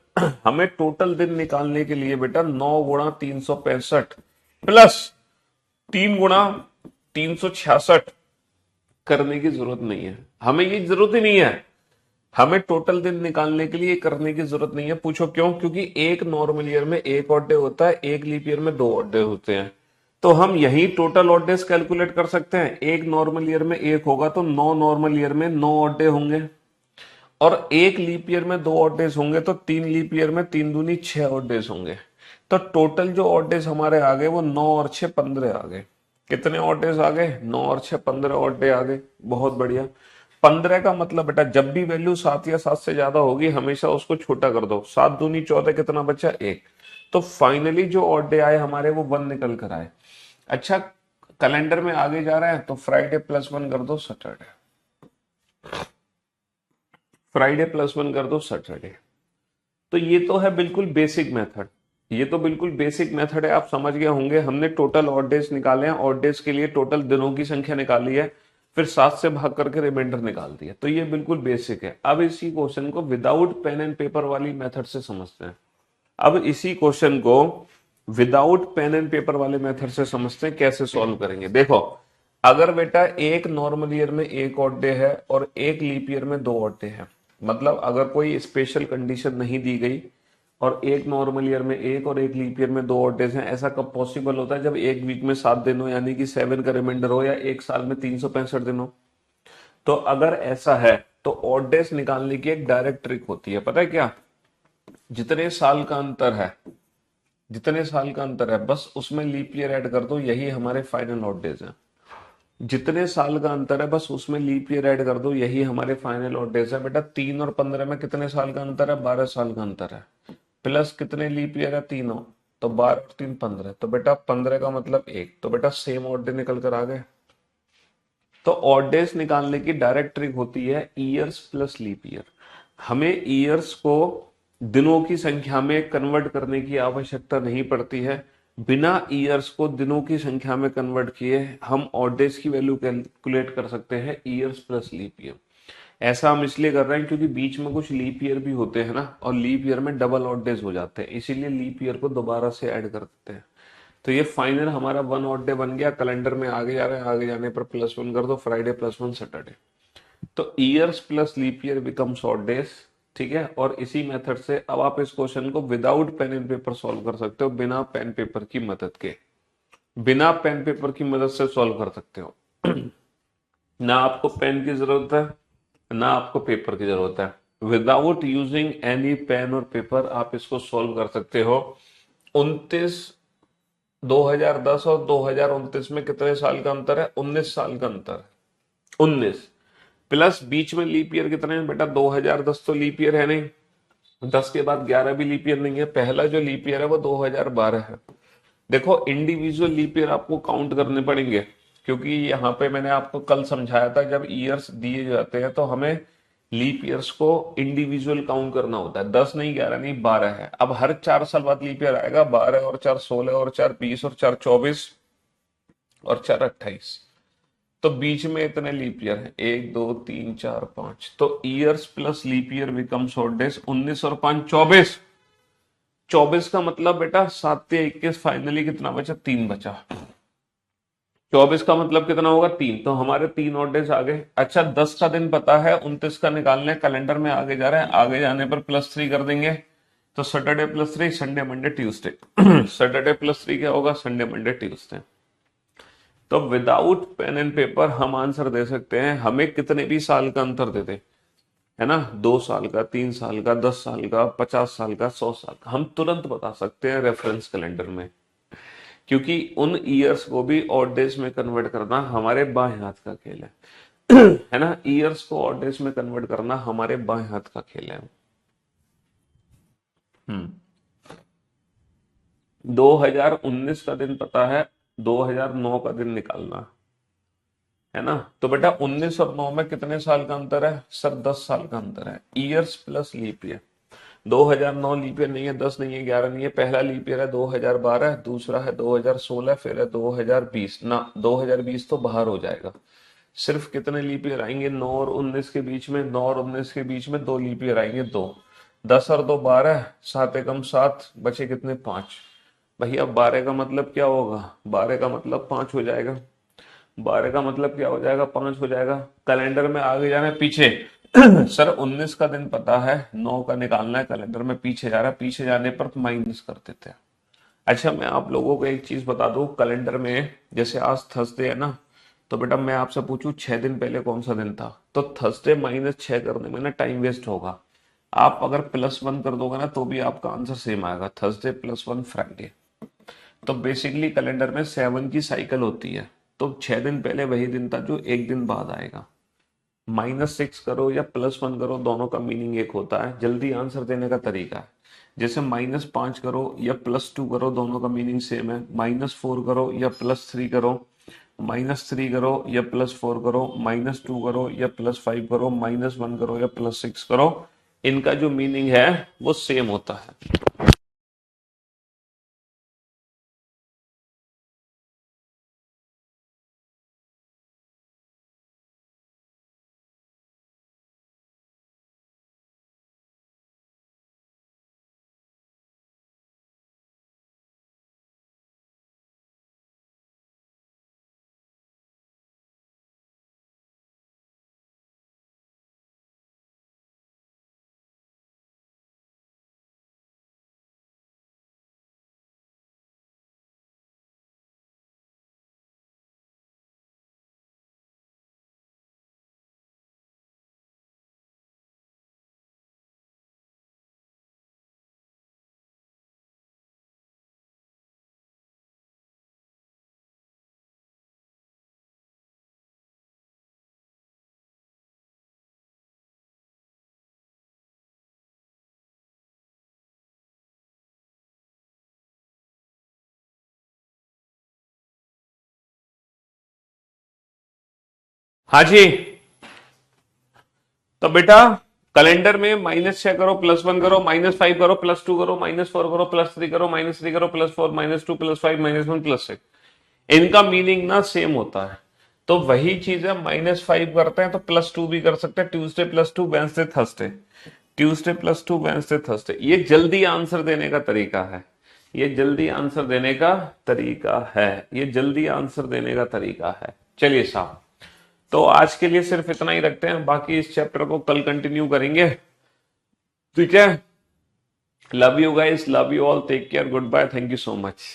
हमें टोटल दिन निकालने के लिए बेटा 9 गुणा 365 प्लस 3 गुणा 366 करने की जरूरत नहीं है। हमें ये जरूरत ही नहीं है, हमें टोटल दिन निकालने के लिए करने की जरूरत नहीं है। पूछो क्यों? क्योंकि एक नॉर्मल ईयर में एक ऑड डे होता है, एक लीप ईयर में 2 ऑड डे होते हैं। तो हम यही टोटल ऑड डेज कैलकुलेट कर सकते हैं। एक नॉर्मल ईयर में एक होगा तो 9 नॉर्मल ईयर में 9 ऑड डे होंगे, और एक लीप ईयर में 2 ऑड डेज होंगे तो 3 लीप ईयर में 3 दूनी 6 ऑड डेज होंगे। तो टोटल जो ऑड डेज हमारे आ गए वो 9 और 6 15 आ गए। कितने ऑड डेज आ गए? 9 और 6 15 ऑड डे आ गए। बहुत बढ़िया। 15 का मतलब बेटा जब भी वैल्यू 7 या 7 से ज्यादा होगी हमेशा उसको छोटा कर दो। 7 दूनी 14, कितना बचा? 1। तो फाइनली जो ऑड डे आए हमारे वो 1 निकल कर आए। अच्छा, कैलेंडर में आगे जा रहे हैं तो फ्राइडे प्लस 1 कर दो सैटरडे, फ्राइडे प्लस 1 कर दो सैटरडे। तो ये तो है बिल्कुल बेसिक मेथड, ये तो बिल्कुल बेसिक मेथड है, आप समझ गए होंगे। हमने टोटल ऑड डेज निकाले हैं, ऑड डेज के लिए टोटल दिनों की संख्या निकाली है, फिर 7 से भाग करके रिमाइंडर निकाल दिया। तो ये बिल्कुल बेसिक है। अब इसी क्वेश्चन को विदाउट पेन एंड पेपर वाली मेथड से समझते हैं। अब इसी क्वेश्चन को विदाउट पेन एंड पेपर वाले मेथड से समझते हैं, कैसे सॉल्व करेंगे। देखो, अगर बेटा एक नॉर्मल ईयर में एक ऑड डे है और एक लीप ईयर में 2 ऑड डे है, मतलब अगर कोई स्पेशल कंडीशन नहीं दी गई और एक नॉर्मल ईयर में एक और एक लीप ईयर में 2 ऑड डेज हैं, ऐसा कब पॉसिबल होता है? जब एक वीक में 7 दिन हो, यानी कि 7 का रिमाइंडर हो, या एक साल में 365 दिन हो। तो अगर ऐसा है तो ऑड डेज निकालने की एक डायरेक्ट ट्रिक होती है, पता है क्या? जितने साल का अंतर है, जितने साल का अंतर है बस उसमें लीप ईयर ऐड कर दो, यही हमारे फाइनल ऑड डेज है। जितने साल का अंतर है बस उसमें लीप ईयर ऐड कर दो, यही हमारे फाइनल ऑड डेज है। बेटा 3 और 15 में कितने साल का अंतर है? 12 साल का अंतर है। प्लस कितने लीप ईयर है? तीनों। तो 12 और 3 15, तो बेटा 15 का मतलब 1। तो बेटा सेम ऑड डे निकल कर आ गए। तो ऑड डेज निकालने की डायरेक्ट ट्रिक होती है ईयर्स प्लस लीप ईयर। हमें ईयर्स को दिनों की संख्या में कन्वर्ट करने की आवश्यकता नहीं पड़ती है। बिना ईयर्स को दिनों की संख्या में कन्वर्ट किए हम ऑड डेज की वैल्यू कैलकुलेट कर सकते हैं ईयर्स प्लस लीप ईयर। ऐसा हम इसलिए कर रहे हैं क्योंकि बीच में कुछ लीप ईयर भी होते हैं ना, और लीप ईयर में डबल ऑड डेज हो जाते हैं, इसीलिए लीप ईयर को दोबारा से ऐड कर देते हैं। तो ये फाइनल हमारा 1 ऑड डे बन गया। कैलेंडर में आगे जा रहे हैं, आगे जाने पर प्लस 1 कर दो, फ्राइडे प्लस 1 सैटरडे। तो years plus leap year becomes odd days. ठीक है, और इसी मेथड से अब आप इस क्वेश्चन को without pen and paper solve कर सकते हो, बिना पेन पेपर की मदद के। बिना पेन पेपर की मदद से सॉल्व कर सकते हो। ना आपको पेन की जरूरत है ना आपको पेपर की जरूरत है। विदाउट यूजिंग एनी पेन और पेपर आप इसको सॉल्व कर सकते हो। 29 2010 और 2029 में कितने साल का अंतर है? 19 साल का अंतर है। 19 प्लस बीच में लीप ईयर कितने हैं बेटा? 2010 तो लीप ईयर है नहीं, 10 के बाद 11 भी लीप ईयर नहीं है। पहला जो लीप ईयर है वो 2012 है। देखो इंडिविजुअल लीप ईयर आपको काउंट करने पड़ेंगे, क्योंकि यहाँ पे मैंने आपको कल समझाया था जब ईयर्स दिए जाते हैं तो हमें लीप ईयर्स को इंडिविजुअल काउंट करना होता है। 10 नहीं, 11 नहीं, 12 है। अब हर 4 साल बाद लीप ईयर आएगा। 12 और 4 16 और 4 20 और 4 24 और 4 28। तो बीच में इतने लीप ईयर हैं, 1 2 3 4 5। तो years plus leap year becomes odd days. 19 और 5 24। 24 का मतलब बेटा 7 से 21, फाइनली कितना बचा? 3 बचा। 24 का मतलब कितना होगा? 3। तो हमारे 3 और डेज आ गए। अच्छा 10 का दिन पता है, 29 का निकालने कैलेंडर में आगे जा रहे हैं, आगे जाने पर +3 कर देंगे। तो Saturday +3, Sunday Monday Tuesday. Saturday +3 क्या होगा? Sunday Monday Tuesday. तो विदाउट पेन एंड पेपर हम आंसर दे सकते हैं, हमें कितने भी साल का अंतर दे दे, है ना, 2 साल का, 3 साल का, 10 साल का, 50 साल का, 100 साल का, हम तुरंत बता सकते हैं रेफरेंस कैलेंडर में। क्योंकि उन ईयर्स को भी ऑड डेज में कन्वर्ट करना हमारे बाएं हाथ का खेल है ना। ईयर्स को ऑड डेज में कन्वर्ट करना हमारे बाएं हाथ का खेल है। 2019 का दिन पता है, 2009 का दिन निकालना है ना। तो बेटा 19 और 9 में कितने साल का अंतर है? सर 10 साल का अंतर है। Years plus leap year. 2009 leap year नहीं है, 10 नहीं है, 11 नहीं है। पहला लीप ईयर है 2012, दूसरा है 2016, फिर है 2020 ना। 2020 तो बाहर हो जाएगा। सिर्फ कितने लीप ईयर आएंगे? 9 और 19 के बीच में, 9 और 19 के बीच में 2 लीप ईयर आएंगे, 2। 10 और 2 12, 7 एकम 7, बचे कितने? 5। भैया 12 का मतलब क्या होगा? 12 का मतलब 5 हो जाएगा। 12 का मतलब क्या हो जाएगा? 5 हो जाएगा। कैलेंडर में आगे जाना है पीछे? सर 19 का दिन पता है, 9 का निकालना है। कैलेंडर में पीछे जा रहा है, पीछे जाने पर माइनस कर देते हैं। अच्छा मैं आप लोगों को एक चीज बता दूं, कैलेंडर में जैसे आज थर्सडे है ना, तो बेटा मैं आपसे पूछूं 6 दिन पहले कौन सा दिन था, तो थर्सडे -6 करने में ना टाइम वेस्ट होगा। आप अगर +1 कर दोगे ना तो भी आपका आंसर सेम आएगा, थर्सडे +1 फ्राइडे। तो बेसिकली कैलेंडर में 7 की साइकिल होती है। तो 6 दिन पहले वही दिन था जो एक दिन बाद आएगा। -6 करो या +1 करो, दोनों का मीनिंग एक होता है। जल्दी आंसर देने का तरीका है, जैसे -5 करो या +2 करो, दोनों का मीनिंग सेम है। -4 करो या +3 करो, -3 करो या +4 करो, -2 करो या +5 करो, -1 करो या +6 करो, इनका जो मीनिंग है वो सेम होता है। हाँ जी। तो बेटा कैलेंडर में -6 करो, +1 करो, -5 करो, +2 करो, -4 करो, +3 करो, -3 करो, +4, -2, +5, -1, +6, इनका मीनिंग ना सेम होता है। तो वही चीज है, -5 करते हैं तो +2 भी कर सकते हैं। Tuesday +2, Wednesday Thursday, Tuesday +2, Wednesday Thursday. ये जल्दी आंसर देने का तरीका है, ये जल्दी आंसर देने का तरीका है, ये जल्दी आंसर देने का तरीका है। चलिए साहब, तो आज के लिए सिर्फ इतना ही रखते हैं, बाकी इस चैप्टर को कल कंटिन्यू करेंगे। ठीक है। Love you guys, love you all, take care, goodbye, thank you so much.